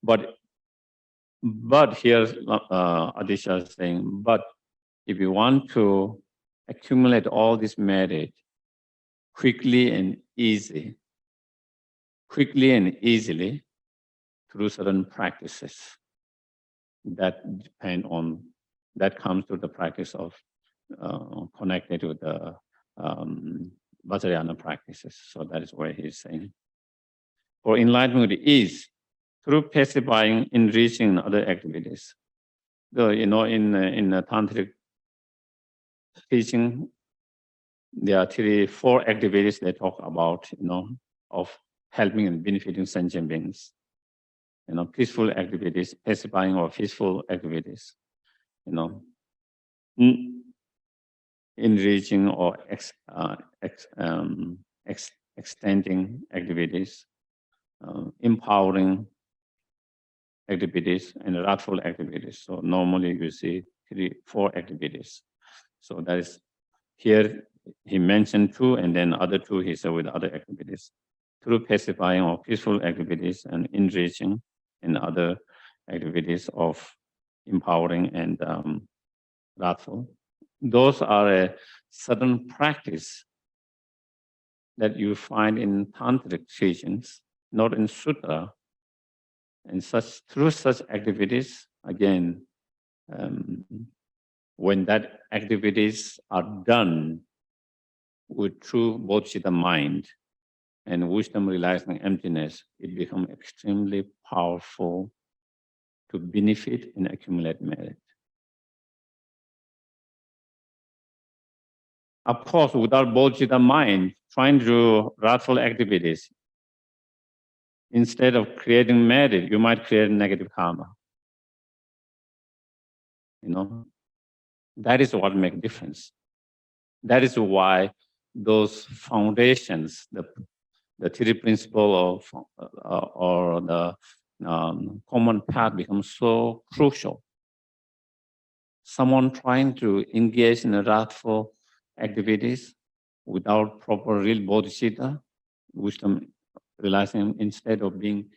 But here Atisha is saying, but if you want to accumulate all this merit quickly and easily through certain practices that comes through the practice of connected with the Vajrayana practices. So that is what he's saying. For enlightenment is through pacifying, enriching, and other activities. So, in the tantric teaching, there are 4 activities they talk about, of helping and benefiting sentient beings. Peaceful activities, pacifying or peaceful activities, enriching or extending activities, empowering activities, and wrathful activities. So normally you see 4 activities. So that is here he mentioned 2, and then other 2 he said with other activities. Through pacifying or peaceful activities and enriching and other activities of empowering and wrathful. Those are a certain practice that you find in tantric teachings, not in sutra. And through such activities, again, when that activities are done with true bodhicitta mind and wisdom realizing emptiness, it becomes extremely powerful to benefit and accumulate merit. Of course, without bodhicitta mind, trying to do wrathful activities, instead of creating merit, you might create negative karma. That is what makes difference. That is why those foundations, the 3 principle or the common path becomes so crucial. Someone trying to engage in wrathful activities without proper real bodhicitta, wisdom realizing instead of being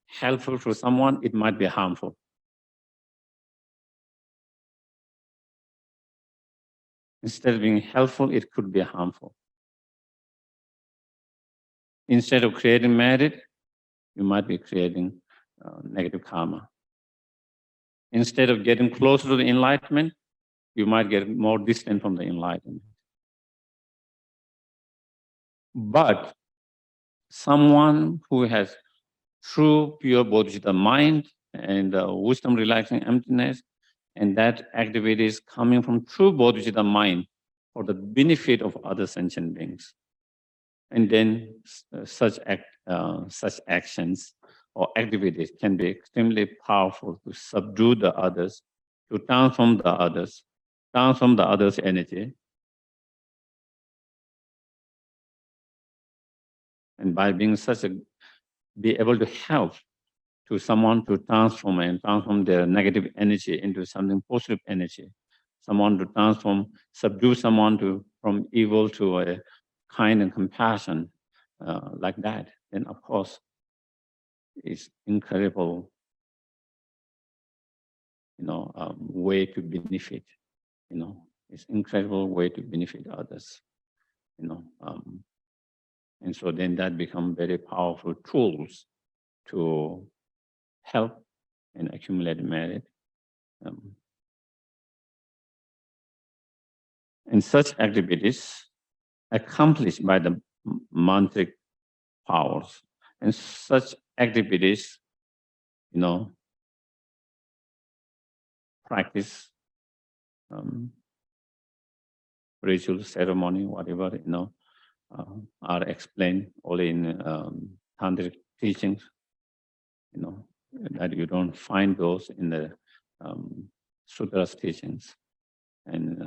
helpful to someone, it might be harmful. Instead of being helpful, it could be harmful. Instead of creating merit, you might be creating negative karma. Instead of getting closer to the enlightenment, you might get more distant from the enlightenment. But someone who has true, pure bodhicitta mind and wisdom relaxing emptiness, and that activity is coming from true bodhicitta mind for the benefit of other sentient beings. And then such actions or activities can be extremely powerful to subdue the others, to transform the others' energy. And by being be able to help to someone to transform their negative energy into something positive energy, someone to subdue someone from evil to a kind and compassion, like that, then of course it's incredible, way to benefit, it's incredible way to benefit others, and so then that become very powerful tools to help and accumulate merit. And such activities accomplished by the mantric powers, and such activities, practice, ritual, ceremony, whatever, are explained only in tantric teachings, that you don't find those in the sutras teachings. And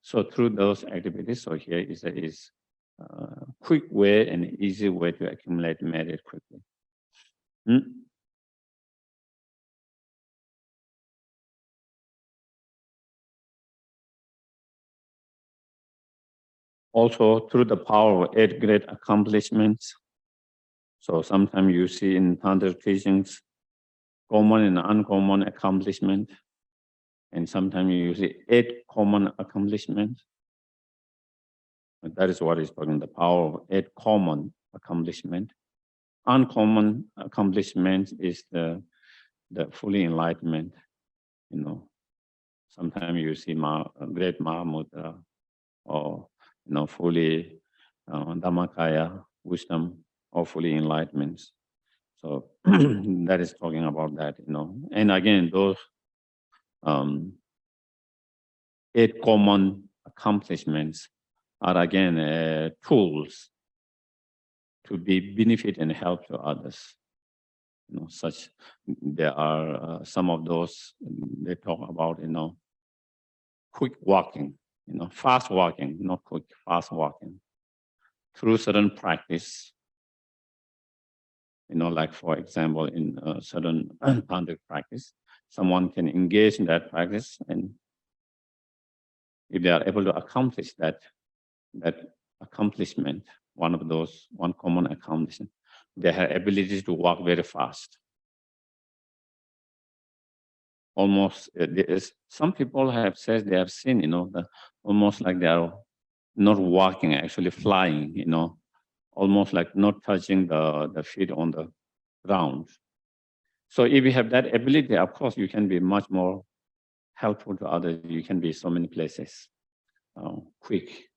so through those activities, so here is a quick way and easy way to accumulate merit quickly. Also through the power of 8 great accomplishments. So sometimes you see in tantric teachings, common and uncommon accomplishment. And sometimes you see 8 common accomplishments. And that is what is talking, the power of 8 common accomplishment. Uncommon accomplishment is the fully enlightenment. Sometimes you see great Mahamudra, or fully Dhammakaya, wisdom, or fully enlightenment. So that is talking about that, And again, those 8 common accomplishments are again tools to be benefit and help to others. There are some of those they talk about, quick walking, fast walking, not quick, fast walking through certain practice. Like for example, in certain tantric practice, someone can engage in that practice, and if they are able to accomplish that accomplishment, one common accomplishment, they have ability to walk very fast. Almost, some people have said they have seen, almost like they are not walking, actually flying, almost like not touching the feet on the ground. So if you have that ability, of course, you can be much more helpful to others. You can be so many places, quick,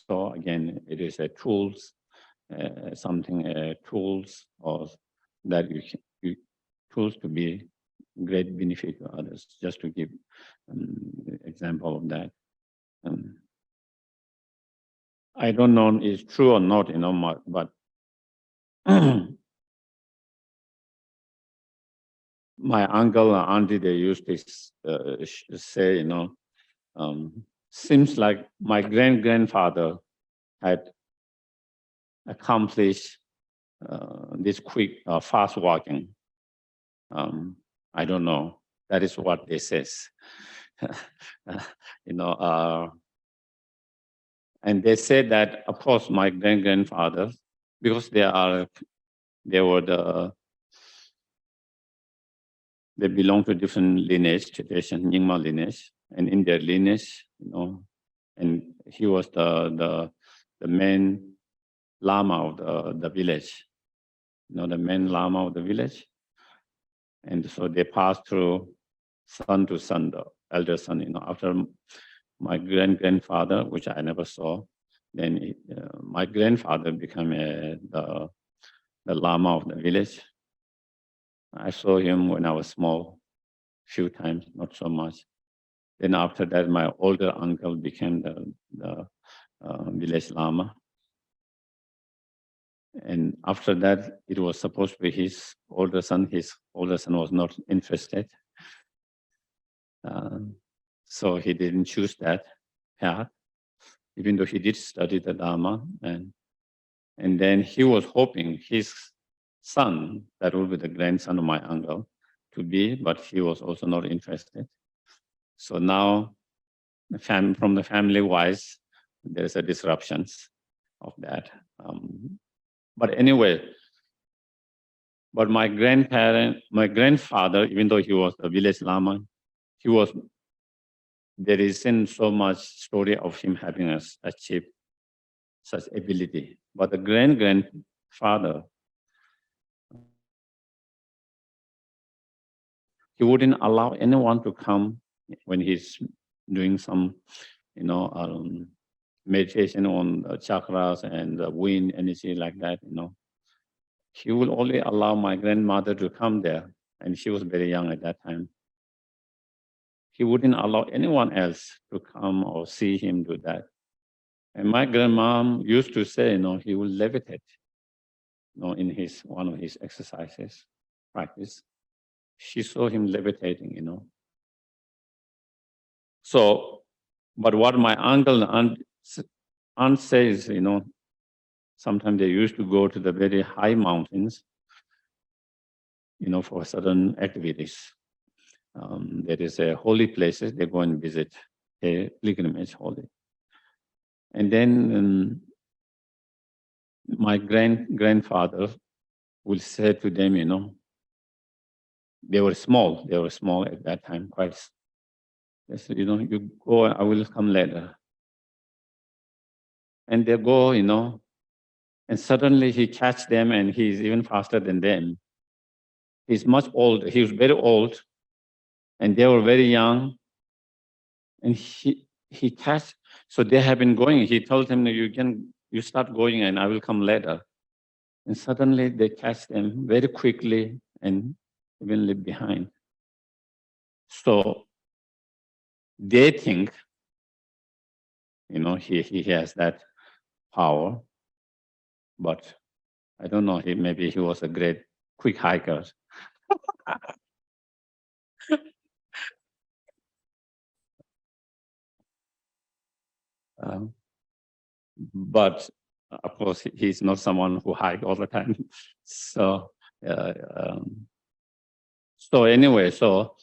So again, it is a tools, tools or that tools to be great benefit to others. Just to give example of that. I don't know if it's true or not, but my uncle and auntie, they used to say, seems like my grandfather had accomplished this quick, fast walking. I don't know. That is what they says. And they said that, of course, my grandfather, because they belong to different lineage, tradition, Nyingma lineage, and in their lineage, and he was the main Lama of the village, the main Lama of the village. And so they passed through son to son, the elder son, after my grandfather, which I never saw, then my grandfather became the Lama of the village. I saw him when I was small, few times, not so much. Then after that, my older uncle became the village Lama. And after that, it was supposed to be his older son. His older son was not interested. So he didn't choose that path, even though he did study the Dharma. And then he was hoping his son, that would be the grandson of my uncle, to be, but he was also not interested. So now, from the family-wise, there's a disruptions of that. But anyway, but my grandfather, even though he was a village Lama, there isn't so much story of him having achieved such ability. But the grandfather, he wouldn't allow anyone to come when he's doing some, meditation on the chakras and the wind energy like that, He will only allow my grandmother to come there, and she was very young at that time. He wouldn't allow anyone else to come or see him do that. And my grandmom used to say, he will levitate, in one of his exercises, practice. She saw him levitating, So, but what my uncle and aunt says, sometimes they used to go to the very high mountains, for certain activities. There is a holy places, they go and visit, a pilgrimage holy. And then my grandfather will say to them, they were small at that time, quite. They said, you go, I will come later. And they go, and suddenly he catch them, and he's even faster than them. He's much older, he was very old, and they were very young. And he catch, so they have been going. He told him, you start going and I will come later. And suddenly they catch them very quickly and even leave behind. So they think, he has that power, but I don't know, maybe he was a great quick hiker. But of course, he's not someone who hike all the time. So anyway, so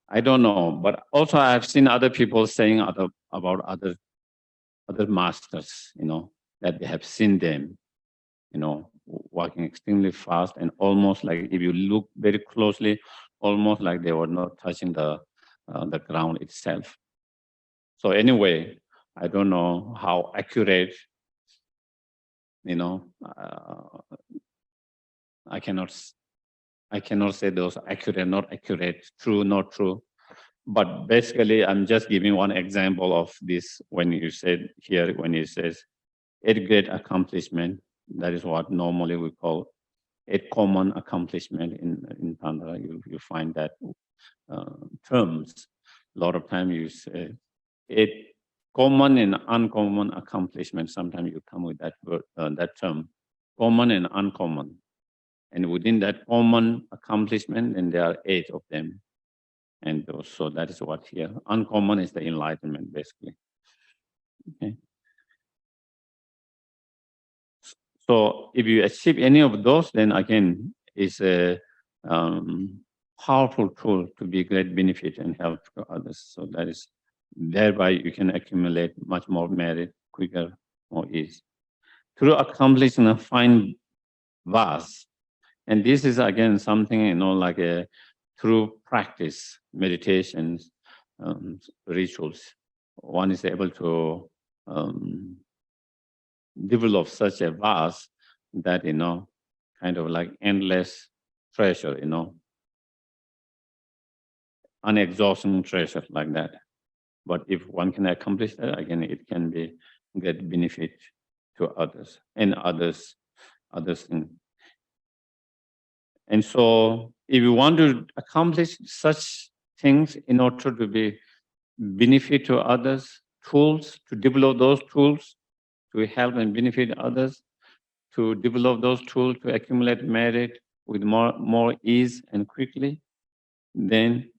I don't know. But also I've seen other people saying about other masters, that they have seen them, walking extremely fast and almost like, if you look very closely, almost like they were not touching the ground itself. So anyway, I don't know how accurate, I cannot say those accurate, not accurate, true, not true. But basically, I'm just giving one example of this when you said here, when it says 8 great accomplishment, that is what normally we call 8 common accomplishment in Tantra. You find that terms. A lot of time you say 8 common and uncommon accomplishment. Sometimes you come with that word, that term, common and uncommon. And within that common accomplishment, then there are 8 of them. And so that is what here. Uncommon is the enlightenment, basically. Okay. So if you achieve any of those, then again, it's a powerful tool to be great benefit and help to others. So that is, thereby you can accumulate much more merit quicker, more ease. Through accomplishing a fine vase, and this is again something, like a through practice, meditations, rituals, one is able to develop such a vase that, kind of like endless treasure, unexhausted treasure like that. But if one can accomplish that, again, it can be get benefit to others and others. And so if you want to accomplish such things in order to be benefit to others, tools, to develop those tools, to help and benefit others, to develop those tools to accumulate merit with more ease and quickly, then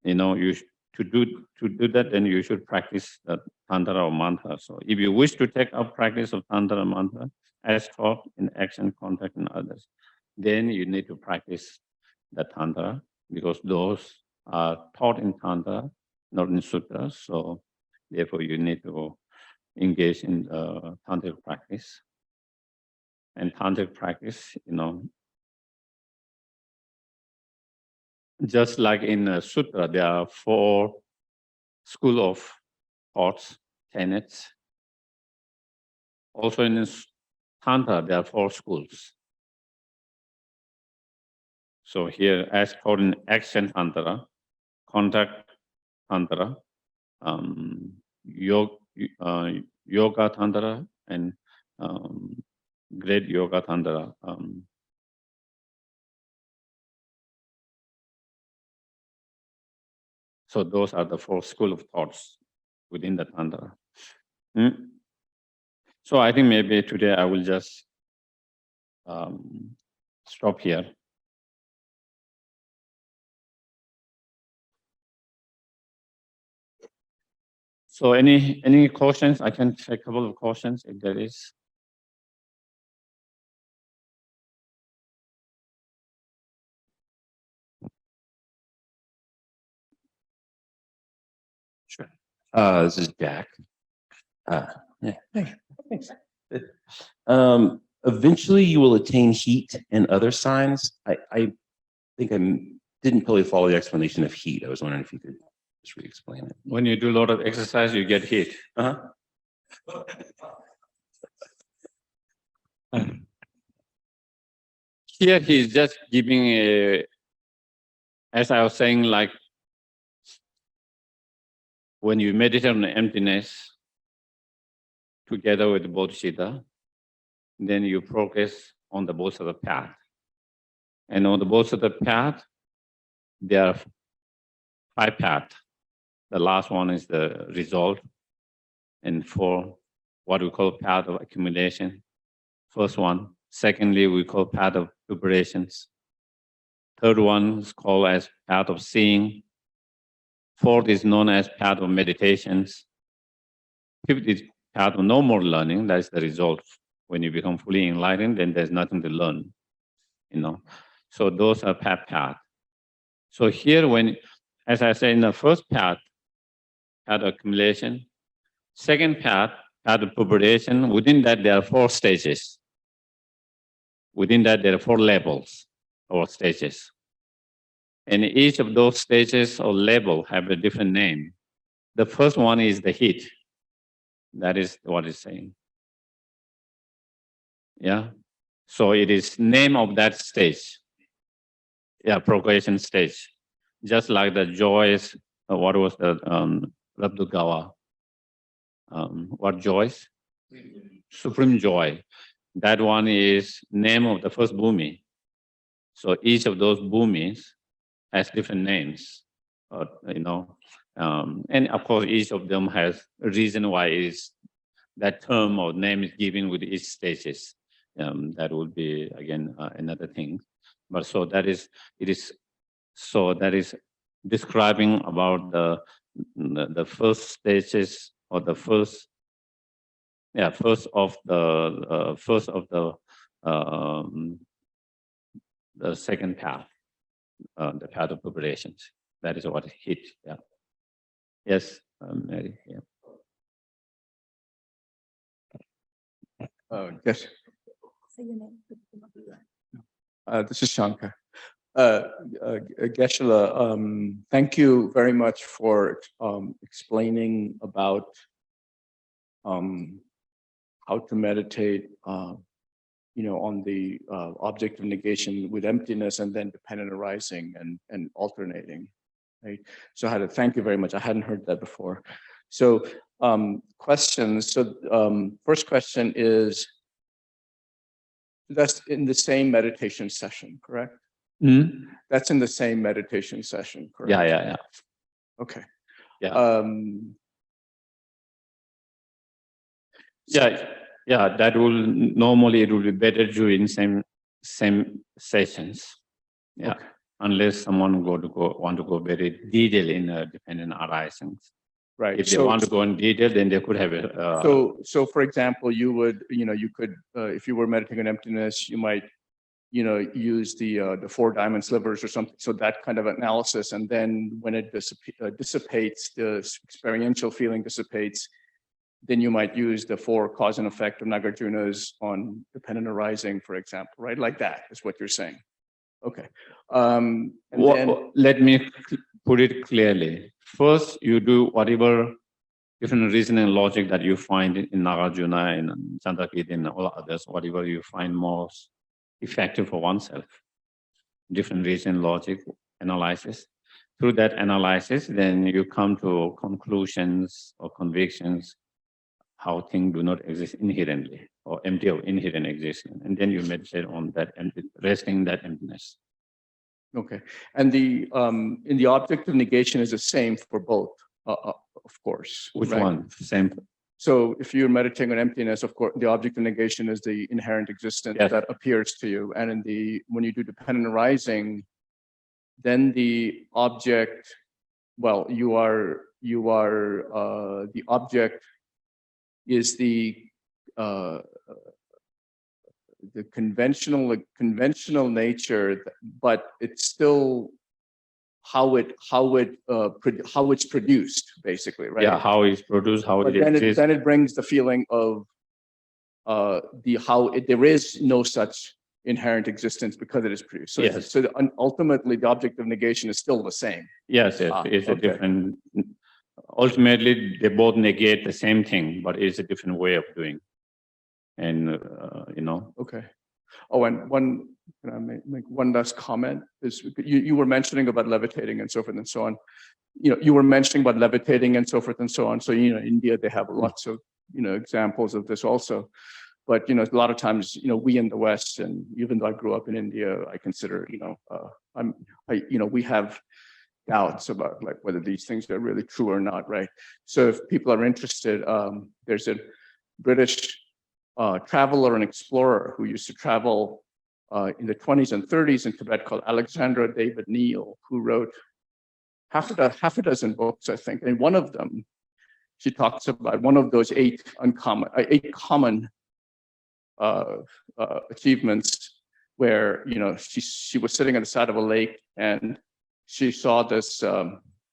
to do that, then you should practice the tantra or mantra. So if you wish to take up practice of tantra or mantra as taught in action, contact, and others, then you need to practice the tantra, because those are taught in tantra, not in sutra. So therefore, you need to engage in tantric practice. And tantric practice, just like in sutra, there are 4 school of thoughts, tenets. Also in tantra, there are 4 schools. So here, as taught in action tantra, contact tantra, yoga tantra, and great yoga tantra. So those are the 4 school of thoughts within the tantra. So I think maybe today I will just stop here. So any questions? I can take a couple of questions if there is. Sure. This is Jack. Yeah. Thanks. Eventually, you will attain heat and other signs. I think I didn't totally follow the explanation of heat. I was wondering if you could just re-explain it. When you do a lot of exercise, you get heat. Here he's just giving as I was saying, like when you meditate on emptiness together with the Bodhisattva, then you progress on the Bodhisattva path. And on the Bodhisattva path, there are 5 paths. The last one is the result, and 4, what we call path of accumulation. First one. Secondly, we call path of preparations. Third one is called as path of seeing. 4th is known as path of meditations. 5th is path of no more learning. That is the result. When you become fully enlightened, then there's nothing to learn. So those are path. So here, as I said, in the first path of accumulation. Second path of preparation. Within that, there are 4 stages. Within that, there are 4 levels or stages. And each of those stages or level have a different name. The first one is the heat. That is what it's saying. Yeah. So it is name of that stage. Yeah, progression stage. Just like the joys, what was the Rabdugawa? What joys? Supreme joy. That one is name of the first bhumi. So each of those bhumis has different names, and of course each of them has a reason why is that term or name is given with each stages. That would be again another thing. But so that is describing about the first stages or the first of the second path, the path of preparations. That is what hit. Yeah. Yes, Mary. Yeah. Yes, Say your name. this is Shankar. Geshe, thank you very much for explaining about how to meditate, on the object of negation with emptiness and then dependent arising and alternating. Right. So I had to thank you very much. I hadn't heard that before. So questions. So first question is, that's in the same meditation session, correct? That's in the same meditation session, correct? Yeah. Okay. Yeah. Yeah. That will normally it will be better during same sessions. Yeah. Okay. Unless someone want to go very detailed in dependent arisings. Right. If they want to go in detail, then they could have a. So for example, you would, you could, if you were meditating on emptiness, you might, use the 4 diamond slivers or something. So that kind of analysis, and then when it dissipates, the experiential feeling dissipates, then you might use the 4 cause and effect of Nagarjuna's on dependent arising, for example, right? Like that is what you're saying. Okay. Let me put it clearly. First, you do whatever different reasoning and logic that you find in Nagarjuna and Chandrakirti and all others, whatever you find most effective for oneself. Different reason, logic, analysis. Through that analysis, then you come to conclusions or convictions how things do not exist inherently or empty of inherent existence. And then you meditate on that and resting that emptiness. Okay. And the in the object of negation is the same for both, of course. Which right? one? Same. So if you're meditating on emptiness, of course, the object of negation is the inherent existence that appears to you. And when you do dependent arising, then the object, well, the object is the conventional nature, but it's still how it's produced, basically, right? Yeah, how it's produced, how But it exists. then it brings the feeling of there is no such inherent existence because it is produced. So, Yes. so ultimately, the object of negation is still the same. Yes, it's a okay. different. Ultimately, they both negate the same thing, but it's a different way of doing. And Okay. Oh, and can I make one last comment? Is you were mentioning about levitating and so forth and so on. You were mentioning about levitating and so forth and so on. So India, they have lots of examples of this also. But a lot of times, we in the West, and even though I grew up in India, I consider we have doubts about like whether these things are really true or not, right? So if people are interested, there's a British traveler and explorer who used to travel in the 20s and 30s in Tibet called Alexandra David Neal, who wrote half a dozen books, I think. And one of them, she talks about one of those 8 common achievements where she was sitting on the side of a lake and she saw this. I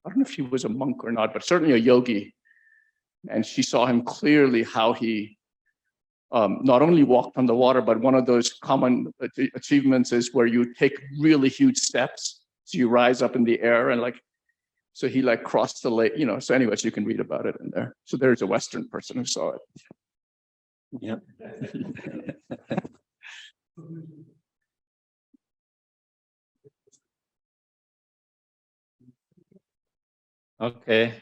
don't know if he was a monk or not, but certainly a yogi, and she saw him clearly how he not only walked on the water, but one of those common achievements is where you take really huge steps. So you rise up in the air and so he crossed the lake, So anyways, you can read about it in there. So there's a Western person who saw it. Yep. Okay.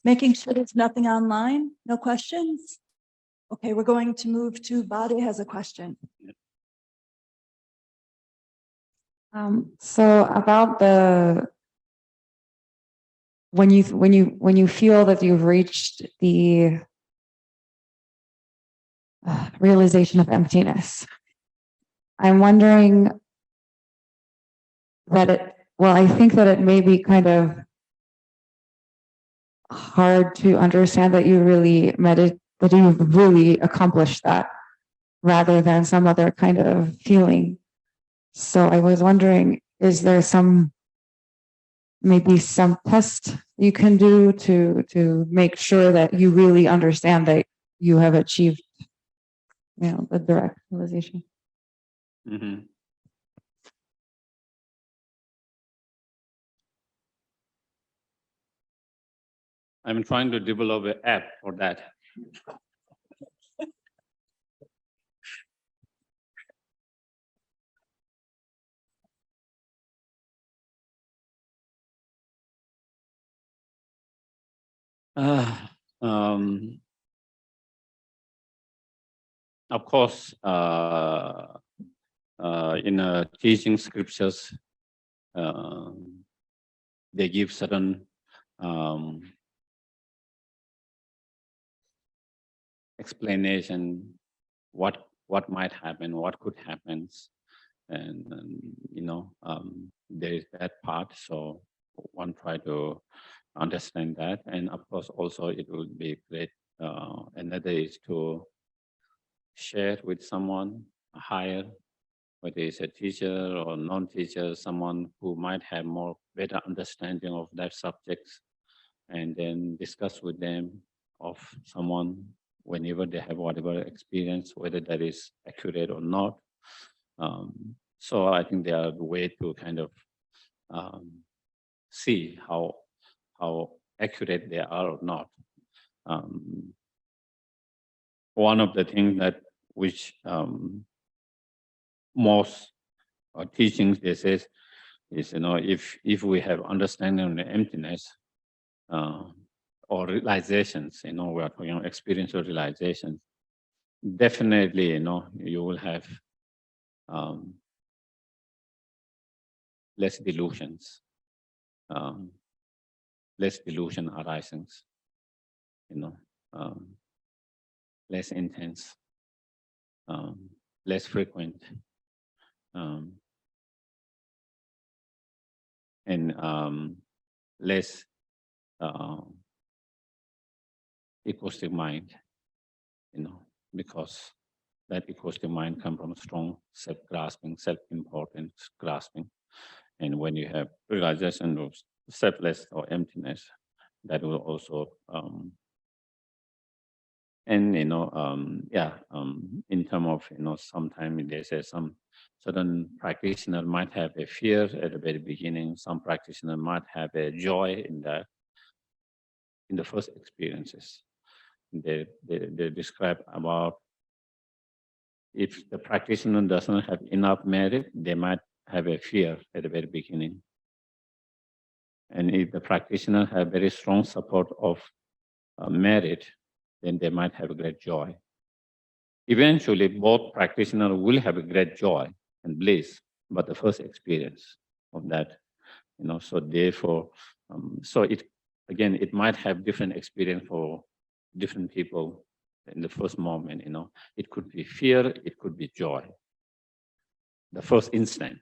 Making sure there's nothing online, no questions? Okay, we're going to move to Bade has a question. So about when you feel that you've reached the realization of emptiness, I'm wondering I think that it may be kind of hard to understand that you really that you've really accomplished that rather than some other kind of feeling. So I was wondering, is there maybe some test you can do to make sure that you really understand that you have achieved, the direct realization? Mhm. I'm trying to develop an app for that. Um, of course, in teaching scriptures, they give certain explanation what might happen, what could happen, and there is that part. So one try to understand that, and of course also it would be great. Another is to share with someone higher, whether it's a teacher or non-teacher, someone who might have more better understanding of that subject, and then discuss with them of someone whenever they have whatever experience, whether that is accurate or not. So I think they are the way to kind of see how accurate they are or not. One of the things that which most teachings they says is, if we have understanding of the emptiness or realizations, we are talking about experiential realizations, definitely, you will have less delusions, less delusion arisings, less intense, less frequent, and less egoistic mind, because that egoistic mind comes from strong self-grasping, self-importance grasping. And when you have realization of selfless or emptiness, that will also, in terms of, sometimes they say some certain practitioner might have a fear at the very beginning, some practitioner might have a joy in the first experiences. They describe about if the practitioner doesn't have enough merit, they might have a fear at the very beginning. And if the practitioner have very strong support of merit, then they might have a great joy. Eventually, both practitioners will have a great joy and bliss, but the first experience of that, so therefore, so it might have different experience for different people in the first moment, it could be fear, it could be joy, the first instant.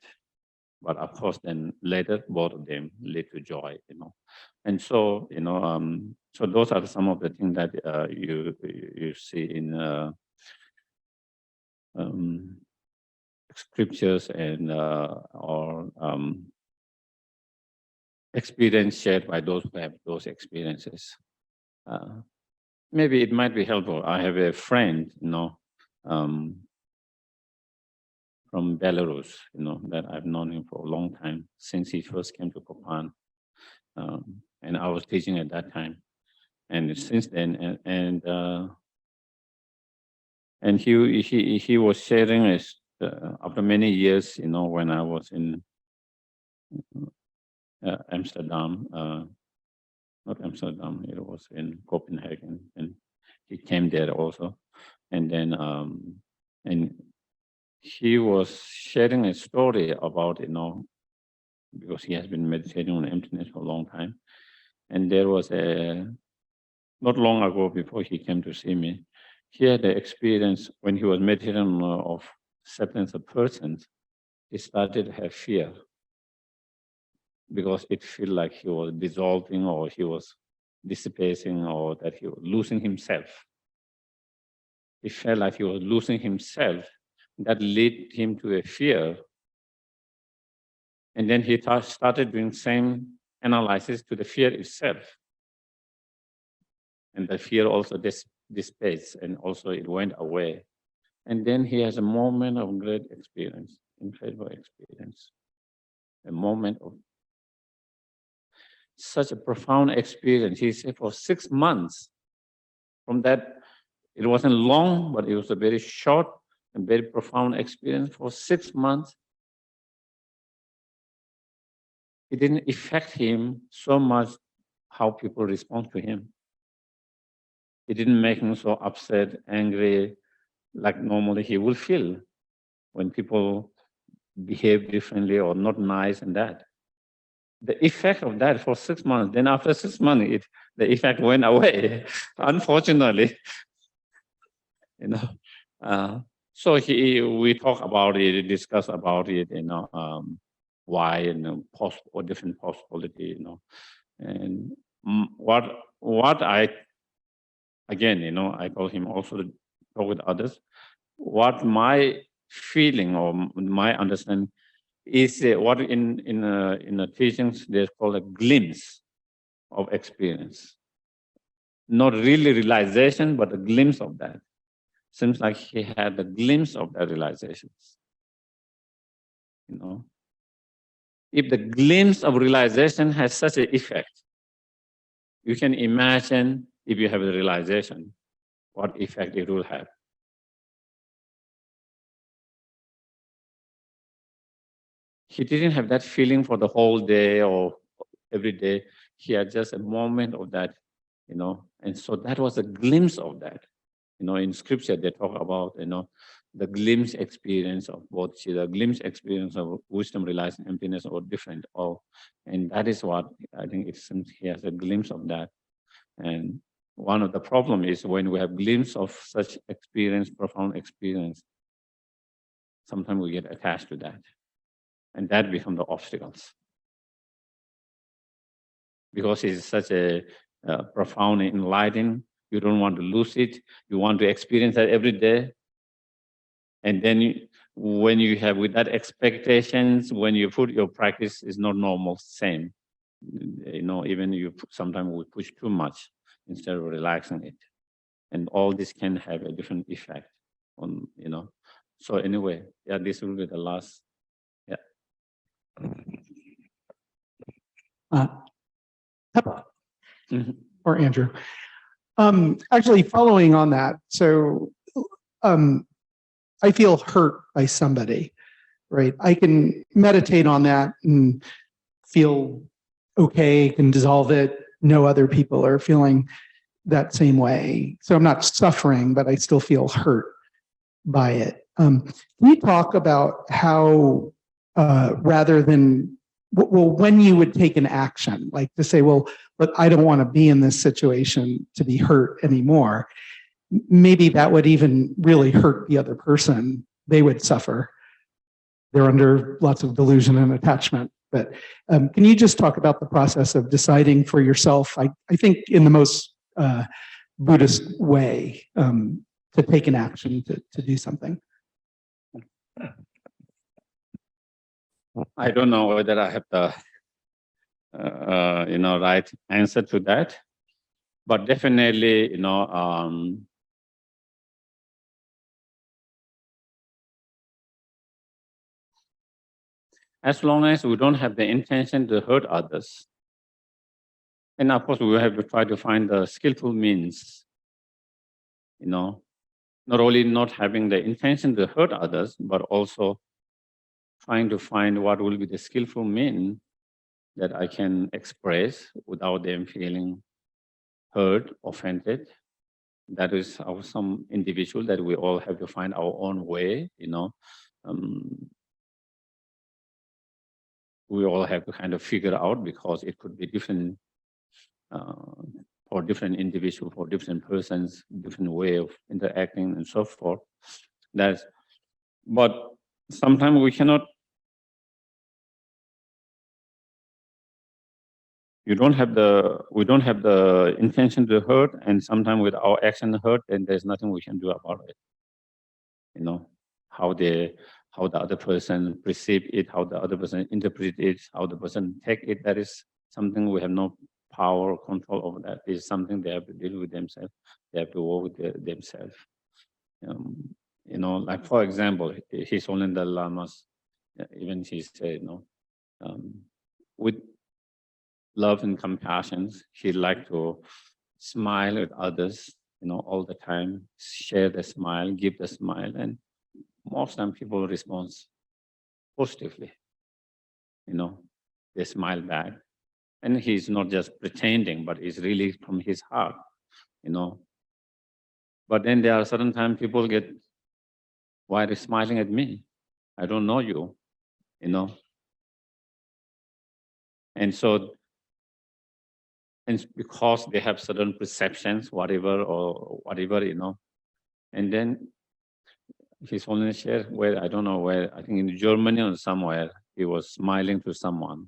But of course, then later, both of them lead to joy, And so, so those are some of the things that you see in scriptures and or experience shared by those who have those experiences. Maybe it might be helpful. I have a friend, from Belarus, that I've known him for a long time, since he first came to Kopan. And I was teaching at that time. And since then, and he was sharing after many years, when I was in Amsterdam, not Amsterdam, it was in Copenhagen, and he came there also. And then, and he was sharing a story about, because he has been meditating on emptiness for a long time. And there was not long ago, before he came to see me, he had the experience when he was meditating of acceptance of persons, he started to have fear because it felt like he was dissolving or he was dissipating or that he was losing himself. It felt like he was losing himself. That led him to a fear. And then he started doing same analysis to the fear itself. And the fear also dissipates, and also it went away. And then he has a moment of great experience, incredible experience, a moment of such a profound experience. He said for 6 months, from that, it wasn't long, but it was a very short and very profound experience. For 6 months, it didn't affect him so much how people respond to him. It didn't make him so upset, angry, like normally he will feel when people behave differently or not nice and that. The effect of that for 6 months, then after 6 months, the effect went away, unfortunately. So we talk about it, discuss about it, why, or different possibility, and what I, again, I told him also to talk with others. What my feeling or my understanding is what in the teachings they call a glimpse of experience. Not really realization, but a glimpse of that. Seems like he had a glimpse of that realizations. If the glimpse of realization has such an effect, you can imagine if you have a realization, what effect it will have. He didn't have that feeling for the whole day or every day. He had just a moment of that, and so that was a glimpse of that. In scripture, they talk about, the glimpse experience of both, the glimpse experience of wisdom, realizing emptiness, or different. And that is what I think it seems he has a glimpse of that. And one of the problem is when we have glimpse of such experience, profound experience, sometimes we get attached to that. And that becomes the obstacles. Because it's such a profound and enlightening, you don't want to lose it. You want to experience that every day. And then when you have with that expectations, when you put your practice is not normal, same. Even sometimes we push too much instead of relaxing it. And all this can have a different effect on, So anyway, this will be the last. Peppa or Andrew. Actually, following on that, so I feel hurt by somebody, right? I can meditate on that and feel okay, can dissolve it. No other people are feeling that same way. So I'm not suffering, but I still feel hurt by it. Can you talk about how, rather than, when you would take an action, like to say, well, but I don't want to be in this situation to be hurt anymore. Maybe that would even really hurt the other person. They would suffer. They're under lots of delusion and attachment. But can you just talk about the process of deciding for yourself, I think in the most Buddhist way, to take an action, to do something? I don't know whether I have the right answer to that, but definitely, as long as we don't have the intention to hurt others, and of course we have to try to find the skillful means, not only not having the intention to hurt others, but also trying to find what will be the skillful mean that I can express without them feeling hurt, offended. That is some individual that we all have to find our own way, we all have to kind of figure out, because it could be different for different individuals, for different persons, different way of interacting and so forth. But sometimes we cannot. We don't have the intention to hurt, and sometimes with our action hurt, then there's nothing we can do about it. How the other person perceive it, how the other person interpret it, how the person take it, that is something we have no power or control over that. It's something they have to deal with themselves. They have to work with themselves. Like for example, His Holiness the Lamas, even he said, with love and compassion, he liked to smile at others, all the time, share the smile, give the smile, and most time people respond positively. They smile back, and he's not just pretending, but it's really from his heart. But then there are certain times people get, why are you smiling at me? I don't know you, And so, and because they have certain perceptions, whatever, and then His Holiness shared where, I don't know where, I think in Germany or somewhere, he was smiling to someone.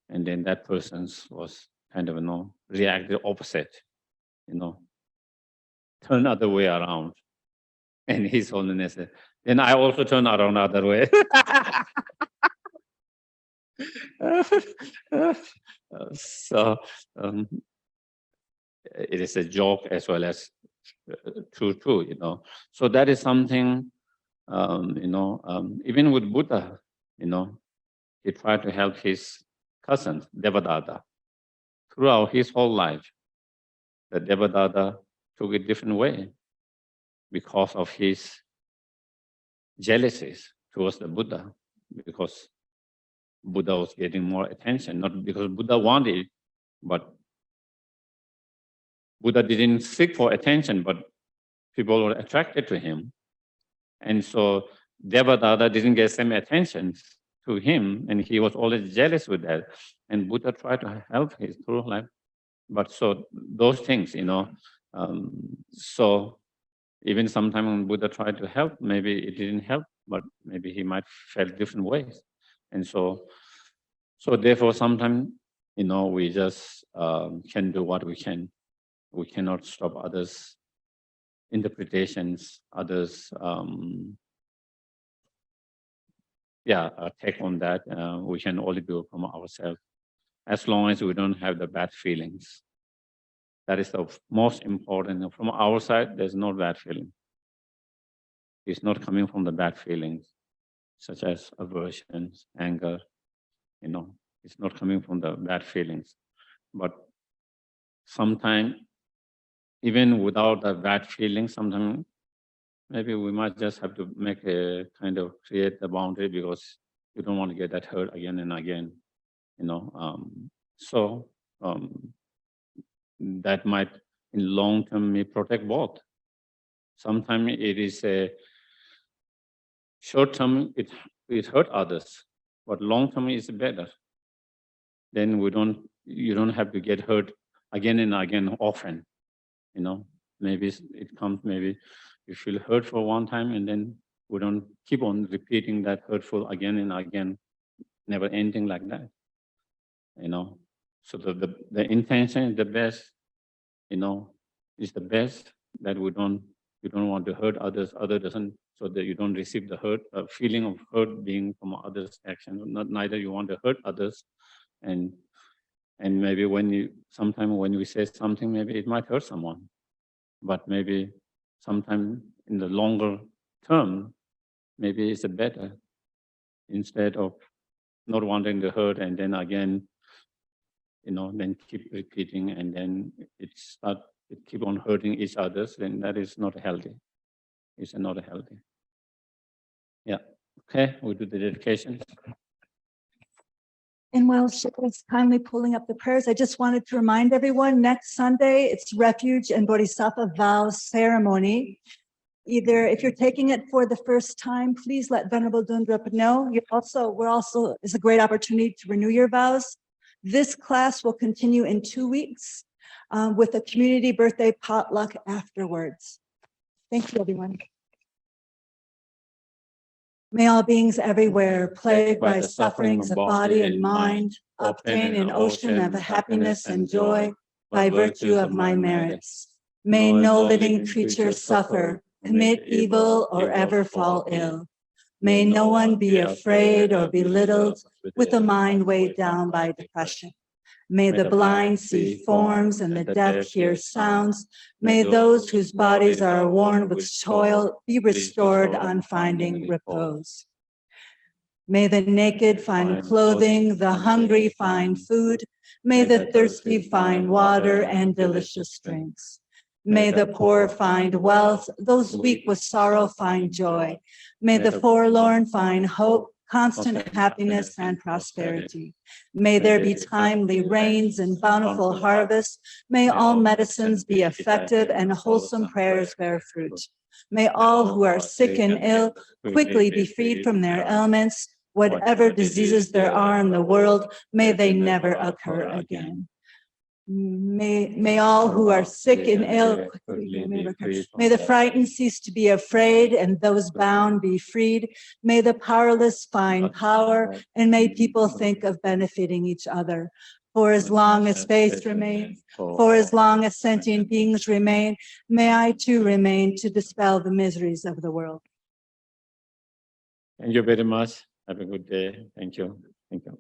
And then that person was kind of, reacted opposite, turn other way around. And His Holiness said, then I also turn around other way. So it is a joke as well as true, So that is something, even with Buddha, he tried to help his cousin, Devadatta. Throughout his whole life, the Devadatta took a different way because of his jealousies towards the Buddha, because Buddha was getting more attention, not because Buddha wanted it, but Buddha didn't seek for attention, but people were attracted to him. And so Devadatta didn't get same attention to him, and he was always jealous with that. And Buddha tried to help his through life. But so those things, so even sometimes when Buddha tried to help, maybe it didn't help, but maybe he might felt different ways. And so therefore sometimes, we just can do what we can. We cannot stop others' interpretations, others' take on that. We can only do it from ourselves, as long as we don't have the bad feelings. That is the most important. From our side, there's no bad feeling. It's not coming from the bad feelings, such as aversions, anger, it's not coming from the bad feelings. But sometimes, even without the bad feelings, sometimes maybe we might just have to make a kind of create the boundary, because you don't want to get that hurt again and again, that might in long term may protect both. Sometimes it is a short term, it hurt others, but long term is better. Then you don't have to get hurt again and again often. Maybe it comes, maybe you feel hurt for one time, and then we don't keep on repeating that hurtful again and again, never ending like that. So the intention is the best, is the best, that you don't want to hurt others, so that you don't receive the hurt, feeling of hurt being from others' action. Neither you want to hurt others, and maybe sometimes when we say something, maybe it might hurt someone, but maybe sometime in the longer term, maybe it's better, instead of not wanting to hurt and then again, then keep repeating, and then it keep on hurting each other. Then that is not healthy. It's not healthy. Yeah. Okay, we'll do the dedication. And while Shira's kindly pulling up the prayers, I just wanted to remind everyone, next Sunday, it's Refuge and Bodhisattva Vow Ceremony. Either if you're taking it for the first time, please let Venerable Dundrup know. It's a great opportunity to renew your vows. This class will continue in 2 weeks with a community birthday potluck afterwards. Thank you, everyone. May all beings everywhere, plagued by sufferings of body and mind, obtain an ocean of happiness and joy by virtue of my merits. May no living creature suffer, commit evil, or ever fall ill. May no one be afraid or belittled with a mind weighed down by depression. May the blind see forms and the deaf hear sounds. May those whose bodies are worn with toil be restored on finding repose. May the naked find clothing, the hungry find food. May the thirsty find water and delicious drinks. May the poor find wealth, those weak with sorrow find joy. May the forlorn find hope, constant happiness and prosperity. May there be timely rains and bountiful harvests. May all medicines be effective and wholesome prayers bear fruit. May all who are sick and ill quickly be freed from their ailments. Whatever diseases there are in the world, may they never occur again. May all who are sick and ill, may the frightened cease to be afraid and those bound be freed. May the powerless find power and may people think of benefiting each other. For as long as space remains, for as long as sentient beings remain, may I too remain to dispel the miseries of the world. Thank you very much. Have a good day. Thank you. Thank you.